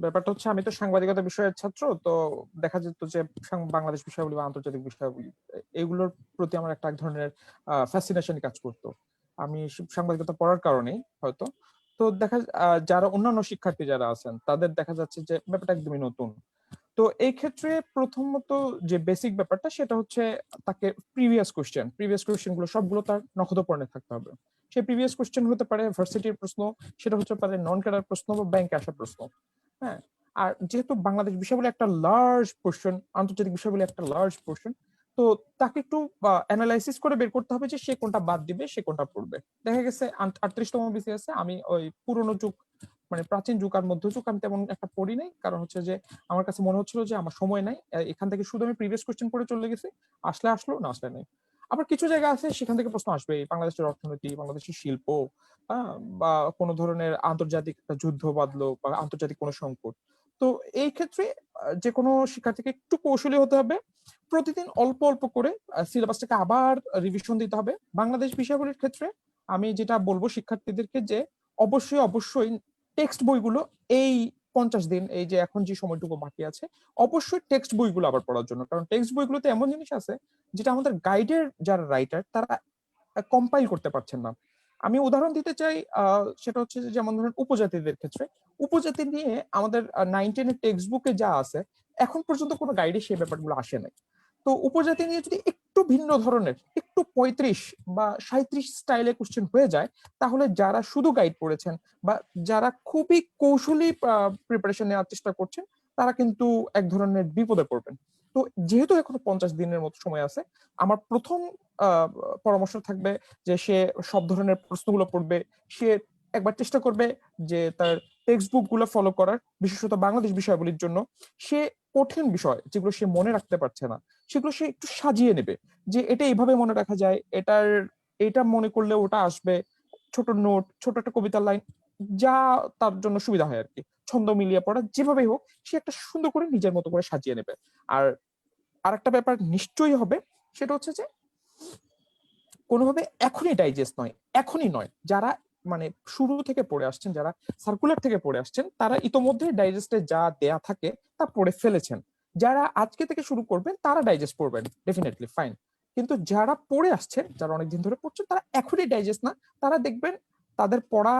ব্যাপারটা হচ্ছে আমি তো সাংবাদিকতা বিষয়ের ছাত্র, তো দেখা যেত যে বাংলাদেশ বিষয়াবলী বা আন্তর্জাতিক বিষয়াবলী এগুলোর প্রতি আমার এক ধরনের ফ্যাসিনেশন কাজ করতো। আমি সাংবাদিকতা পড়ার কারণে হয়তো। তো যারা অন্যান্য শিক্ষার্থী যারা আছেন তাদের দেখা যাচ্ছে যে ব্যাপারটা একদমই নতুন। তো এই ক্ষেত্রে প্রথমত যে বেসিক ব্যাপারটা সেটা হচ্ছে তাকে প্রিভিয়াস কোশ্চেন গুলো সবগুলো তার নখদর্পণে থাকতে হবে। সেই প্রিভিয়াস কোশ্চেন হতে পারে ভার্সিটির প্রশ্ন, সেটা হতে পারে নন ক্যাডার প্রশ্ন বা ব্যাংকে আসা প্রশ্ন। হ্যাঁ, আর যেহেতু বাংলাদেশ বিষয়াবলী একটা লার্জ পোর্শন, আন্তর্জাতিক বিষয়াবলী একটা লার্জ পোর্শন, তো তাকে একটু অ্যানালাইসিস করে বের করতে হবে যে সে কোনটা বাদ দিবে, সে কোনটা পড়বে। দেখা গেছে 38তম বিসিএসে আমি ওই পুরনো যুগ মানে প্রাচীন যুগ আর মধ্যযুগ আমি তেমন একটা পড়ি নাই, কারণ হচ্ছে যে আমার কাছে মনে হচ্ছিল যে আমার সময় নাই, এখান থেকে শুধু আমি প্রিভিয়াস কোশ্চেন পড়ে চলে গেছি, আসলো না আসলে নাই। আবার কিছু জায়গা আছে সেখান থেকে প্রশ্ন আসবে, বাংলাদেশের অর্থনীতি, বাংলাদেশের শিল্প, বা কোনো ধরনের আন্তর্জাতিক একটা যুদ্ধ বাঁধলো বা আন্তর্জাতিক কোনো সংকট। তো এই ক্ষেত্রে যে কোনো শিক্ষার্থীকে একটু কৌশলী হতে হবে, প্রতিদিন অল্প অল্প করে সিলেবাসটাকে আবার রিভিশন দিতে হবে। বাংলাদেশ বিষয়াবলীর ক্ষেত্রে আমি যেটা বলবো শিক্ষার্থীদেরকে যে অবশ্যই টেক্সট বইগুলো এই 50 দিন, এই যে এখন যে সময়টুকু বাকি আছে, অবশ্যই টেক্সট বইগুলো আবার পড়ার জন্য, কারণ টেক্সট বইগুলোতে এমন জিনিস আছে যেটা আমাদের গাইডের যারা রাইটার তারা কম্পাইল করতে পারছেন না। আমি উদাহরণ দিতে চাই, সেটা হচ্ছে যে যেমন ধরেন উপজাতিদের ক্ষেত্রে, উপজাতি নিয়ে আমাদের 9-10 এর টেক্সট বুকে যা আছে এখন পর্যন্ত কোনো গাইডে সেই ব্যাপারগুলো আসে নাই। তো উপজাতি নিয়ে যদি একটু ভিন্ন ধরনের, একটু 35 বা 37 স্টাইলে কোশ্চেন হয়ে যায়, তাহলে যারা শুধু গাইড পড়েছেন বা যারা খুবই কৌশলী প্রিপারেশন নেওয়ার চেষ্টা করছেন, তারা কিন্তু এক ধরনের বিপদে পড়বেন। তো যেহেতু এখনো 50 দিনের মতো সময় আছে, আমার প্রথম পরামর্শ থাকবে যে সে সব ধরনের প্রশ্নগুলো পড়বে। সে একবার চেষ্টা করবে যে তার টেক্সট বুক গুলো ফলো করার, বিশেষত বাংলাদেশ বিষয়াবলীর জন্য। সে কঠিন বিষয় যেগুলো সে মনে রাখতে পারছে না, সেগুলো সে একটু সাজিয়ে নেবে যে এটা এইভাবে মনে রাখা যায়, এটা মনে করলে ওটা আসবে। ছোট নোট, ছোট একটা কবিতার লাইন, যা তার জন্য সুবিধা হয় আর কি, ছন্দ মিলিয়ে পড়া, যেভাবেই হোক সে একটা সুন্দর করে নিজের মতো করে সাজিয়ে নেবে। আর আরেকটা ব্যাপার নিশ্চয়ই হবে, সেটা হচ্ছে যে কোনোভাবে এখনই ডাইজেস্ট নয়, এখনই নয়, যারা মানে শুরু থেকে পড়ে আসছেন, যারা সার্কুলার থেকে পড়ে আসছেন, তারা ইতোমধ্যে ডাইজেস্টে যা দেয়া থাকে তা পড়ে ফেলেছেন। যারা আজকে থেকে শুরু করবেন তারা ডাইজেস্ট পড়বেন, ডেফিনেটলি ফাইন। কিন্তু যারা পড়ে আসছেন, যারা অনেকদিন ধরে পড়ছেন, তারা এখনই ডাইজেস্ট না, তারা দেখবেন তাদের পড়া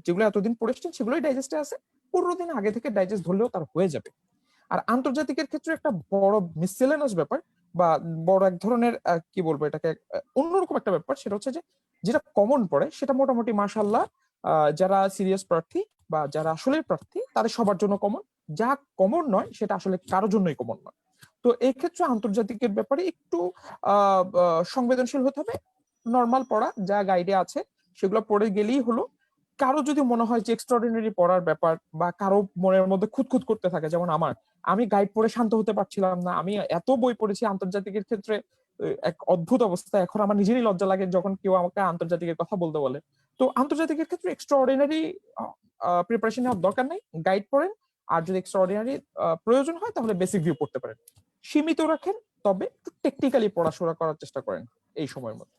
যেগুলো এতদিন পড়ে এসছেন সেগুলোই ডাইজেস্টে আছে, 15 দিন আগে থেকে ডাইজেস্ট ধরলেও তার হয়ে যাবে। আর আন্তর্জাতিকের ক্ষেত্রে একটা বড় মিসসেলেনাস ব্যাপার বা বড় এক ধরনের কি বলবো এটাকে, অন্যরকম একটা ব্যাপার, সেটা হচ্ছে যে যেটা কমন পড়ে সেটা মোটামুটি মাশাআল্লাহ যারা সিরিয়াস প্রার্থী বা যারা আসলে প্রার্থী তাদের সবার জন্য কমন, যা কমন নয় সেটা আসলে কারোর জন্যই কমন নয়। তো এই ক্ষেত্রে আন্তর্জাতিকের ব্যাপারে একটু সংবেদনশীল হতে হবে, নর্মাল পড়া যা গাইডে আছে সেগুলো পড়ে গেলেই হলো। কারো যদি মনে হয় যে এক্সট্রাঅর্ডিনারি পড়ার ব্যাপার বা কারো মনের মধ্যে খুঁতখুত করতে থাকে, যেমন আমার, আমি গাইড পড়ে শান্ত হতে পারছিলাম না, আমি এত বই পড়েছি আন্তর্জাতিকের ক্ষেত্রে, এক অদ্ভুত অবস্থা, এখন আমার নিজেরই লজ্জা লাগে যখন কেউ আমাকে আন্তর্জাতিকের কথা বলতে বলে। তো আন্তর্জাতিকের ক্ষেত্রে এক্সট্রাঅর্ডিনারি প্রিপারেশন নেওয়ার দরকার নাই, গাইড পড়েন। আর যদি এক্সট্রাঅর্ডিনারি প্রয়োজন হয় তাহলে বেসিক ভিউ পড়তে পারেন, সীমিত রাখেন, তবে একটু টেকনিক্যালি পড়াশোনা করার চেষ্টা করেন এই সময়ের মধ্যে।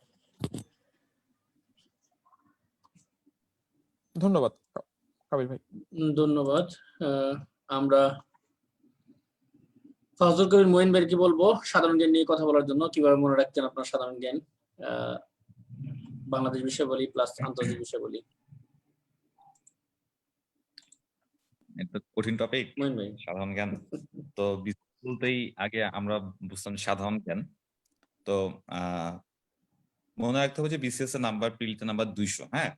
ধন্যবাদ কাবিল ভাই। ধন্যবাদ। আমরা ফজল কবির মঈন ভাইকে বলবো সাধারণ জ্ঞান নিয়ে কথা বলার জন্য, কিভাবে মনে রাখতেন আপনার সাধারণ জ্ঞান, বাংলাদেশ বিষয়াবলী প্লাস আন্তর্জাতিক বিষয়াবলী। এটা কঠিন টপিক, মঈন ভাই। সাধারণ জ্ঞান। তো বলতেই আগে আমরা বুঝতাম সাধারণ জ্ঞান। তো মনে রাখতে হবে যে বিসিএস এর নাম্বার, প্রিলিতে নাম্বার 200। হ্যাঁ,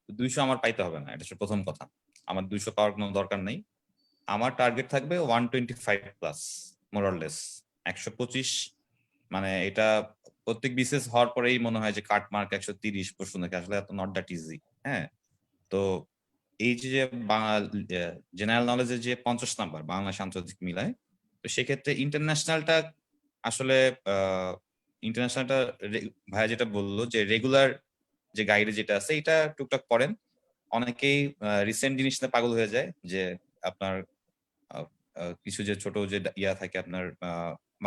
200 আমার পাইতে হবে না, এটা হচ্ছে প্রথম কথা। আমার 200 পাওয়ার কোনো দরকার নেই। আমার টার্গেট থাকবে 125 প্লাস, মোরলেস 125। মানে এটা প্রত্যেক বিসিএস হওয়ার পরেই মনে হয় যে কাট মার্ক 130 প্রশ্ন দেখে, আসলে এত নট দ্যাট ইজি। হ্যাঁ, তো এই যে জেনারেল নলেজের যে 50 নাম্বার বাংলা আন্তর্জাতিক মিলায়, তো সেক্ষেত্রে ইন্টারন্যাশনালটা আসলে ইন্টারন্যাশনালটা ভাইয়া যেটা বললো যে রেগুলার যে গাইডে যেটা আছে এটা টুকটাক পড়েন। অনেকেই রিসেন্ট জিনিস নিয়ে পাগল হয়ে যায়, যে আপনার কিছু যে ছোট যে ইয়া থাকে আপনার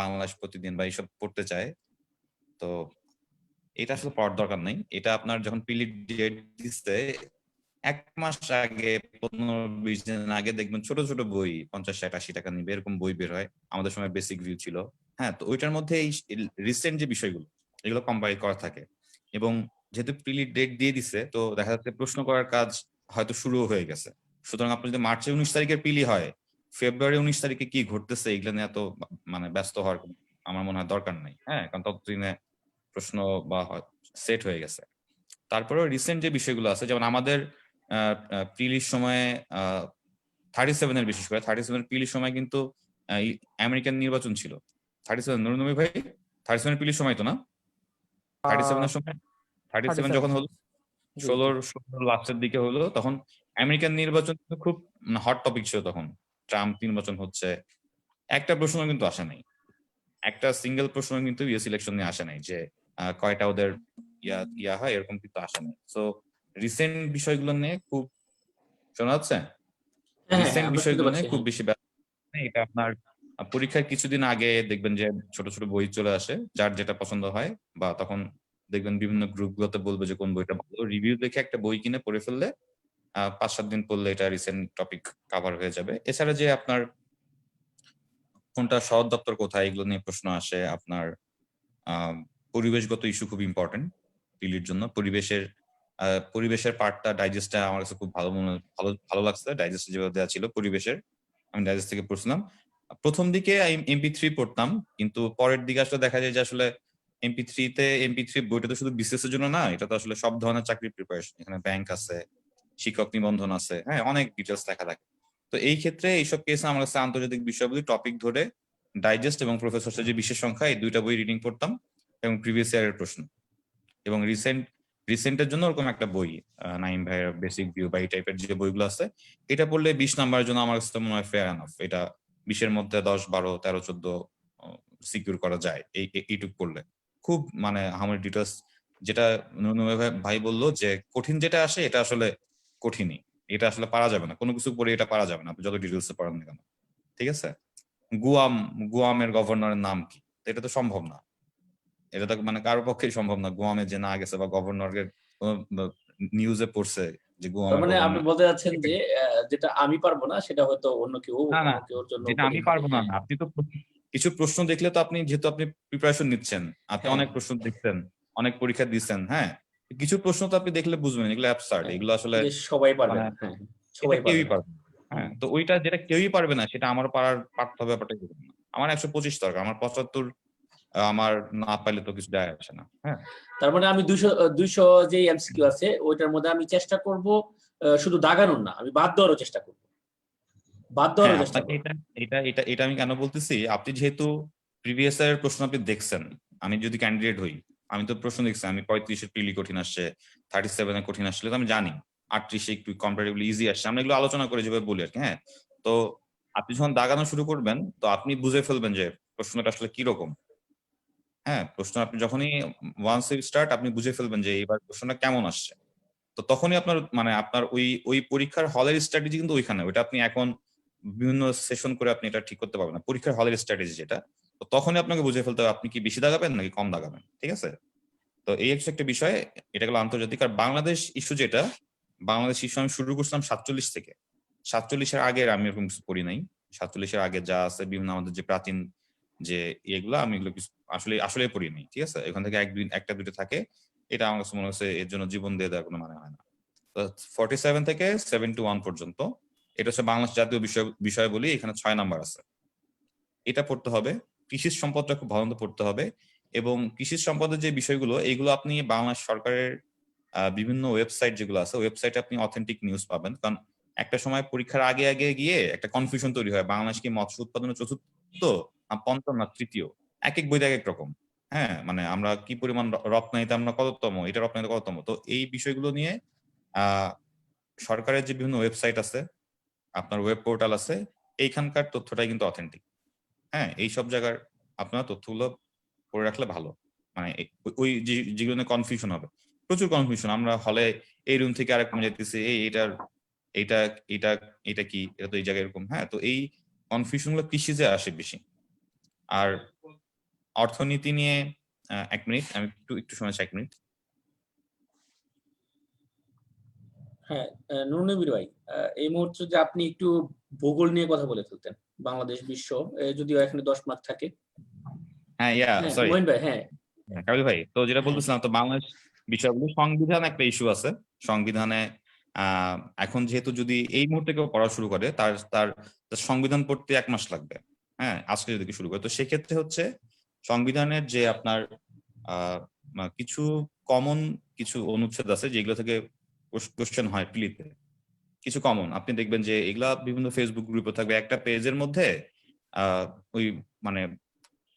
বাংলাদেশ প্রতিদিন বা এইসব পড়তে চায়। তো এটা আসলে পড়ার দরকার নেই। এটা আপনার যখন পিলিট ডেট দিচ্ছে 1 মাস আগে, 15-20 দিন আগে দেখবেন ছোট ছোট বই 50-60-80 টাকা নিবে, এরকম বই বের হয়। আমাদের সময় বেসিক ভিউ ছিল। হ্যাঁ, তো ওইটার মধ্যে এই রিসেন্ট যে বিষয়গুলো এগুলো কম্পাইল করা থাকে। এবং যেহেতু প্রিলিট ডেট দিয়ে দিছে, তো দেখা যাচ্ছে প্রশ্ন করার কাজ হয়তো শুরুও হয়ে গেছে। সুতরাং আপনি যদি মার্চের 19 তারিখের পিলি হয়, ফেব্রুয়ারি 19 তারিখে কি ঘটতেছে এগুলো নিয়ে এত মানে ব্যস্ত হওয়ার আমার মনে হয় দরকার নাই। হ্যাঁ, কারণ ততদিনে প্রশ্ন বা সেট হয়ে গেছে। তারপরেও রিসেন্ট যে বিষয়গুলো আছে, যেমন আমাদের প্রিলির সময়ে 37 এর, বিশেষ করে 37 প্রিলির সময় কিন্তু আমেরিকান নির্বাচন ছিল। 37 নরনবী ভাই 37 প্রিলির সময় তো না, 37 এর সময় 37 যখন হলো 16 লাস্টের দিকে হলো, তখন আমেরিকান নির্বাচন খুব হট টপিক ছিল। তখন ট্রাম্প নির্বাচন হচ্ছে, একটা প্রশ্ন কিন্তু আসে নাই, একটা সিঙ্গেল প্রশ্ন কিন্তু ইউএস ইলেকশন নিয়ে আসে নাই যে কয়টা ওদের ইয়া হয়, এরকম কিন্তু আসে নাই। সো রিসেন্ট বিষয়গুলো নিয়ে খুব, শোনা যাচ্ছে, রিসেন্ট বিষয়গুলো নিয়ে খুব বেশি এটা আপনার পরীক্ষার কিছুদিন আগে দেখবেন যে ছোট ছোট বই চলে আসে, যার যেটা পছন্দ হয়, বা তখন দেখবেন বিভিন্ন গ্রুপগুলোতে বলবে যে কোন বইটা ভালো, রিভিউ দেখে একটা বই কিনে পড়ে ফেললে 5-7 দিন পড়লে এটা রিসেন্ট টপিক কভার হয়ে যাবে। এছাড়া যে আপনার কোনটা সদর দপ্তর কোথায়, এগুলো নিয়ে প্রশ্ন আসে। আপনার পরিবেশগত ইস্যু খুব ইম্পর্টেন্ট পিলির জন্য। পরিবেশের পার্টটা ডাইজেস্টটা আমার কাছে খুব ভালো লাগছে। ডাইজেস্ট যেভাবে দেওয়া ছিল পরিবেশের, আমি ডাইজেস্ট থেকে পড়ছিলাম। প্রথম দিকে MP3 পড়তাম, কিন্তু পরের দিকে আসলে দেখা যায় যে আসলে MP3 বইটা তো শুধু বিসিএস এর জন্য না, এটা তো আসলে সব ধরনের চাকরির প্রিপারেশন। এখানে ব্যাংক আছে, শিক্ষক নিবন্ধন আছে, হ্যাঁ, অনেক ডিটেলস লেখা থাকে। তো এই ক্ষেত্রে এইসব কেসে আমার কাছে আন্তর্জাতিক বিষয়গুলি টপিক ধরে ডাইজেস্ট এবং প্রফেসর যে বিশেষ সংখ্যা, এই দুইটা বই রিডিং করতাম, এবং প্রিভিয়াস ইয়ারের প্রশ্ন এবং রিসেন্টের জন্য ওরকম একটা বই, নাইম ভাইয়ের বেসিক ভিউ বা এই টাইপের যে বইগুলো আছে, এটা পড়লে 20 নাম্বারের জন্য আমার কাছে মনে হয় ফেয়ার এনাফ। এটা 20-এর মধ্যে 10, 12, 13, 14 সিকিউর করা যায় এইটুক পড়লে। খুব মানে আমার ডিটেলস যেটা নুনু ভাই বললো যে কঠিন যেটা আসে এটা আসলে কঠিনই, এটা আসলে পারা যাবে না, কোনো কিছু পরে এটা পারা যাবে না, আপনি যত ডিটেলসে পড়ান না কেন। ঠিক আছে, গুয়ামের গভর্নরের নাম কি, এটা তো সম্ভব না, এটা তো মানে কারোর পক্ষেই সম্ভব না। গুয়ামে যে না গেছে বা গভর্নরকে নিউজে পড়ছে যে তার গুয়ামের মানে আপনি গভর্নর। বলতে যাচ্ছেন যে যেটা আমি পারবো না সেটা হয়তো অন্য না না, কেউর জন্য যেটা আমি কঠিন হবে। পারবো না, আপনি তো কিছু প্রশ্ন দেখলে তো আপনি, যেহেতু আপনি প্রিপারেশন নিচ্ছেন, আপনি হ্যাঁ অনেক প্রশ্ন দেখছেন, অনেক পরীক্ষা দিচ্ছেন, হ্যাঁ, কিছু প্রশ্ন তো আপনি দেখলে বুঝবেন এগুলো অ্যাবসার্ড, হ্যাঁ, এগুলো আসলে যে সবাই পারবে মানে না, হ্যাঁ এটা সবাই পারবে কেউই না। পারবে না। হ্যাঁ, তো ওইটা যেটা কেউই পারবে না সেটা আমার পারতে হবে, ব্যাপারটা এরকম না। আমার 125 দরকার, আমার 75 আমার না পাইলে তো কিছু যায় আসে না। হ্যাঁ, তার মানে আমি 200 যে এমসিকিউ আছে ওইটার মধ্যে আমি চেষ্টা করব শুধু দাগানোর না, আমি বাদ দেওয়ারও চেষ্টা করব, হ্যাঁ, চেষ্টা আপনাকে করব। এটা এটা এটা এটা আমি কেন বলতেছি, আপনি যেহেতু প্রিভিয়াস এর প্রশ্ন আপনি দেখছেন, আমি যদি ক্যান্ডিডেট হই, আমি তো প্রশ্ন দেখছি, আমি 35-এর প্রিলি কঠিন আসছে, 37 এ কঠিন আসলে তো আমি জানি, 38-এ একটু কম্পারেটিভলি ইজি আসছে, আমরা এগুলো আলোচনা করে যেভাবে বলি আর কি। হ্যাঁ, তো আপনি যখন দাগানো শুরু করবেন তো আপনি বুঝে ফেলবেন যে প্রশ্নটা আসলে কিরকম। হ্যাঁ, প্রশ্ন আপনি যখনই ওয়ান্স ইউ স্টার্ট আপনি বুঝে ফেলবেন যে এবার প্রশ্নটা কেমন আসছে। তো তখনই আপনার মানে আপনার ওই পরীক্ষার হলের স্ট্র্যাটেজি কিন্তু ওইখানে, ওইটা আপনি এখন বিভিন্ন সেশন করে আপনি এটা ঠিক করতে পারবেন না, পরীক্ষার হলের স্ট্র্যাটেজি যেটা। তো তখনই আপনাকে বুঝে ফেলতে হবে আপনি কি বেশি দাগাবেন নাকি কম দাগাবেন। ঠিক আছে, তো এই হচ্ছে একটা বিষয়, এটা হলো আন্তর্জাতিক। আর বাংলাদেশ ইস্যু যেটা, বাংলাদেশ ইস্যু আমি শুরু করছিলাম 47 থেকে। 47-এর আগের আমি এরকম কিছু করি নাই। 47-এর আগে যা আছে বিভিন্ন আমাদের যে প্রাচীন যে এগুলো, আমি এগুলো কিছু আসলে আসলে পড়ি নাই। ঠিক আছে, এখান থেকে একটা দুটো থাকে, এটা আমার কাছে মনে হচ্ছে এর জন্য জীবন দিয়ে দেওয়ার কোনো মানে হয় না। 47 থেকে 71 পর্যন্ত এটা হচ্ছে বাংলাদেশ জাতীয় বিষয় বলি, এখানে 6 নাম্বার আছে, এটা পড়তে হবে। কৃষি সম্পদটা খুব ভালো মতো পড়তে হবে, এবং কৃষি সম্পদের যে বিষয়গুলো এইগুলো আপনি বাংলাদেশ সরকারের বিভিন্ন ওয়েবসাইট যেগুলো আছে, ওয়েবসাইটে আপনি অথেন্টিক নিউজ পাবেন। কারণ একটা সময় পরীক্ষার আগে আগে গিয়ে একটা কনফিউশন তৈরি হয়, বাংলাদেশ কি মৎস্য উৎপাদনের চতুর্থ না পঞ্চম না তৃতীয়, এক এক বইতে এক এক রকম। হ্যাঁ, মানে আমরা কি পরিমাণ রপ্তানিতে আমরা কততম, এটা রপ্তানিতে কততম। তো এই বিষয়গুলো নিয়ে আহ সরকারের যে বিভিন্ন ওয়েবসাইট আছে, আপনার ওয়েব পোর্টাল আছে, এইখানকার তথ্যটাই কিন্তু অথেন্টিক। হ্যাঁ, এই সব জায়গার আপনার তথ্যগুলো পড়ে রাখলে ভালো। মানে ওই যেগুলো কনফিউশন হবে, প্রচুর কনফিউশন, আমরা হলে এই রুম থেকে আরেক রুমে যেতেছি, এইটা এটা এটা কি, এটা তো এই জায়গায় এরকম। হ্যাঁ, তো এই কনফিউশন গুলো কৃষিজে আসে বেশি। আর অর্থনীতি নিয়ে 1 মিনিট, আমি একটু সময় 1 মিনিট। হ্যাঁ, নুরনবীর ভাই, এই মুহূর্তে যে আপনি একটু ভূগোল নিয়ে কথা বলে ফেলতেন, বাংলাদেশ বিশ্ব, যদিও এখানে 10 মার্ক থাকে। হ্যাঁ, হ্যাঁ সরি মহিন ভাই, হ্যাঁ কাবিল ভাই, তো যেটা হ্যাঁ বলতেছিলাম, তো বাংলাদেশ বিষয়গুলো সংবিধান একটা ইস্যু আছে। সংবিধানে এখন যেহেতু যদি এই মুহূর্তে কেউ পড়া শুরু করে, তার তার তার সংবিধান পড়তে 1 মাস লাগবে। হ্যাঁ, আজকে যদি কেউ শুরু করে, তো সেক্ষেত্রে হচ্ছে সংবিধানের যে আপনার কিছু কমন কিছু অনুচ্ছেদ আছে যেগুলো থেকে কোশ্চেন হয় প্রিলিতে, কিছু কমন আপনি দেখবেন যে এগুলা বিভিন্ন ফেসবুক গ্রুপে থাকবে, একটা পেজের মধ্যে আহ ওই মানে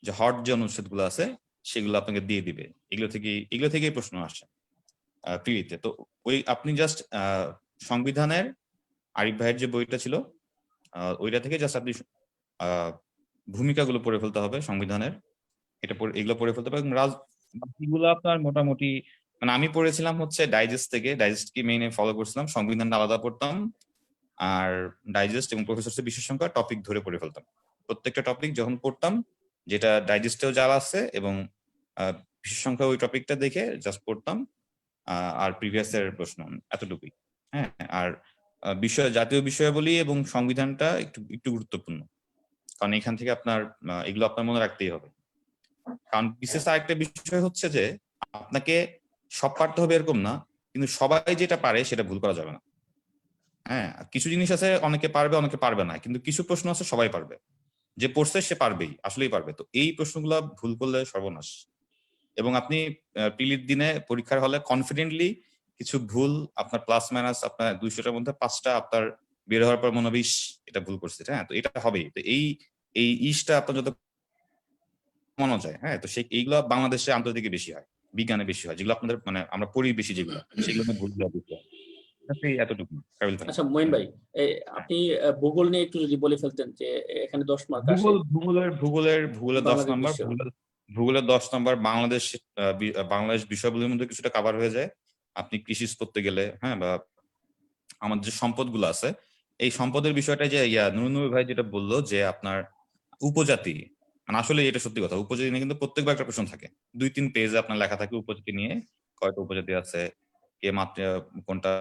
যে হট যে অনুচ্ছেদগুলো আছে সেগুলো আপনাকে দিয়ে দিবে, এগুলো থেকেই প্রশ্ন আসে প্রিলিতে। তো ওই আপনি জাস্ট সংবিধানের আরিফ ভাইয়ের যে বইটা ছিল ওইটা থেকে জাস্ট আপনি ভূমিকাগুলো পড়ে ফেলতে হবে সংবিধানের, এগুলো পড়ে ফেলতে হবে। এবং বাকিগুলো আপনার মোটামুটি, মানে আমি পড়েছিলাম হচ্ছে ডাইজেস্ট থেকে, ডাইজেস্ট কি মেইনে ফলো করছিলাম, সংবিধানটা আলাদা পড়তাম, আর ডাইজেস্ট এবং প্রফেসর বিশেষ সংখ্যা টপিক ধরে পড়ে ফেলতাম। প্রত্যেকটা টপিক যখন পড়তাম, যেটা ডাইজেস্টেও যা আছে এবং বিশেষ সংখ্যা ওই টপিকটা দেখে জাস্ট পড়তাম, আর প্রিভিয়াস এর প্রশ্ন এতটুকুই। হ্যাঁ, আর জাতীয় বিষয়াবলী এবং সংবিধানটা একটু একটু গুরুত্বপূর্ণ, কারণ এখান থেকে আপনার এগুলো আপনার মনে রাখতেই হবে। কারণ বিশেষ আরেকটা বিষয় হচ্ছে যে আপনাকে সব পারতে হবে এরকম না, কিন্তু সবাই যেটা পারে সেটা ভুল করা যাবে না। হ্যাঁ, কিছু জিনিস আছে অনেকে পারবে অনেকে পারবে না, কিন্তু কিছু প্রশ্ন আছে সবাই পারবে, যে পড়ছে সে পারবেই, আসলেই পারবে। তো এই প্রশ্নগুলো ভুল করলে সর্বনাশ। এবং আপনি প্রিলির দিনে পরীক্ষার হলে কনফিডেন্টলি কিছু ভুল, আপনার প্লাস মাইনাস আপনার 200টার মধ্যে 5টা আপনার বের হওয়ার পর মনে হবে এটা ভুল করছে। হ্যাঁ, তো এটা হবেই। তো এই ইসটা আপনার যত কমানো যায়, হ্যাঁ, তো এইগুলো বাংলাদেশে আন্তর্জাতিকে বেশি হয়, বিজ্ঞানে বেশি হয়, যেগুলো আপনাদের মানে আমরা পড়ি বেশি যেগুলো, সেগুলো ভুল বেশি হয়। এতটুকু কাবিল ভাই। আচ্ছা মহিন ভাই, আপনি ভূগোল নিয়ে একটু যদি বলে ফেলতেন যে এখানে 10 মার্ক আসে, ভূগোলের 10 বাংলাদেশ নাম্বার, বিশ্ব। ভূগোলের 10 নম্বর বাংলাদেশ বিষয়গুলোর মধ্যে কিছুটা কভার হয়ে যায়। আপনি কৃষি করতে গেলে, হ্যাঁ, বা আমাদের যে সম্পদগুলো আছে, এই সম্পদের বিষয়টা যে নুরুন্নবী ভাই যেটা বললো যে আপনার উপজাতি, মানে আসলে এটা সত্যি কথা, উপজাতি নিয়ে কিন্তু প্রত্যেকবার একটা প্রশ্ন থাকে, 2-3 পেজে আপনার লেখা থাকে উপজাতি নিয়ে, কয়টা উপজাতি আছে, কে কোনটা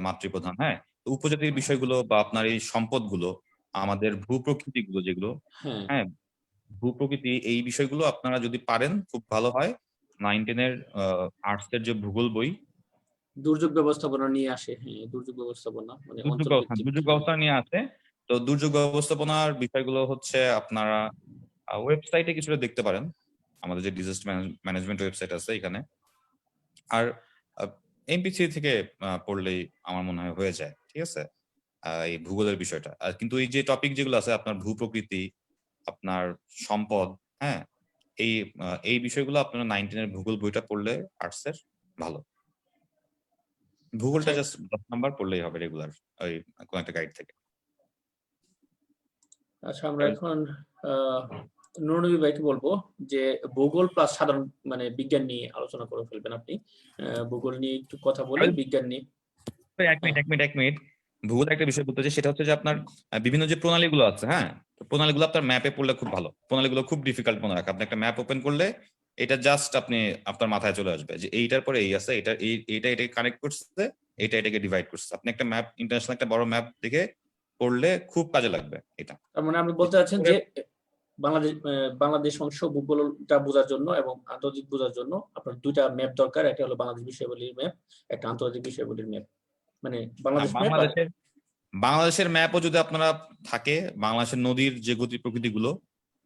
মাতৃপ্রধান। হ্যাঁ, তো উপজাতির বিষয়গুলো বা আপনার এই সম্পদগুলো, আমাদের ভূপ্রকৃতি গুলো যেগুলো, হ্যাঁ, হ্যাঁ, ভূপ্রকৃতি, এই বিষয়গুলো আপনারা যদি পারেন খুব ভালো হয়। 9-10-এর আর্টস এর যে ভূগোল বই, দুর্যোগ ব্যবস্থাপনা নিয়ে আসে। হ্যাঁ, দুর্যোগ ব্যবস্থাপনা মানে অঞ্চল ভিত্তিক। দুর্যোগ ব্যবস্থা নিয়ে আছে। তো দুর্যোগ ব্যবস্থাপনার বিষয়গুলো হচ্ছে আপনারা ওয়েবসাইটে কিছুটা দেখতে পারেন, আমাদের যে ডিজাস্টার ম্যানেজমেন্ট ওয়েবসাইট আছে এখানে। আর এমপি3 থেকে পড়লেই আমার মনে হয় হয়ে যায়, ঠিক আছে, এই ভূগোলের বিষয়টা। আর কিন্তু এই যে টপিক যেগুলো আছে আপনার ভূপ্রকৃতি, আপনার সম্পদ, হ্যাঁ, এই বিষয়গুলো আপনারা 9-10-এর ভূগোল বইটা পড়লে আর্টসের ভালো। ভূগোলটা জাস্ট 10 নাম্বার পড়লেই হবে রেগুলার, ওই কোন একটা গাইড থেকে। আচ্ছা, আমরা এখন নুরুন্নবী ভাইকে বলবো যে ভূগোল প্লাস সাধারণ মানে বিজ্ঞান নিয়ে আলোচনা করে ফেলবেন আপনি। ভূগোল নিয়ে একটু কথা বলে বিজ্ঞান নিয়ে। এক মিনিট ভূগোল একটা বিষয় বলতে চাই, সেটা হচ্ছে যে আপনার বিভিন্ন যে প্রণালীগুলো আছে, হ্যাঁ, প্রণালীগুলো আপনার ম্যাপে পড়লে খুব ভালো। প্রণালীগুলো খুব ডিফিকাল্ট মনে রাখা। আপনি একটা ম্যাপ ওপেন করলে এটা জাস্ট আপনি আপনার মাথায় চলে আসবে যে এইটার পরে এই আছে, এইটা এটাকে কানেক্ট করছে, এটাকে ডিভাইড করছে। আপনি একটা ম্যাপ, ইন্টারন্যাশনাল একটা বড় ম্যাপ দেখে পড়লে খুব কাজে লাগবে এটা। তার মানে আপনি বলতে চাচ্ছেন যে বাংলাদেশ অংশ ভূগোলটা বোঝার জন্য এবং আন্তর্জাতিক বোঝার জন্য আপনার দুইটা ম্যাপ দরকার। একটা হলো বাংলাদেশ বিষয়াবলীর ম্যাপ, একটা আন্তর্জাতিক বিষয়াবলীর ম্যাপ। মানে বাংলাদেশ ম্যাপ আর বাংলাদেশের ম্যাপও যদি আপনারা থাকে, বাংলাদেশের নদীর যে গতি প্রকৃতি গুলো,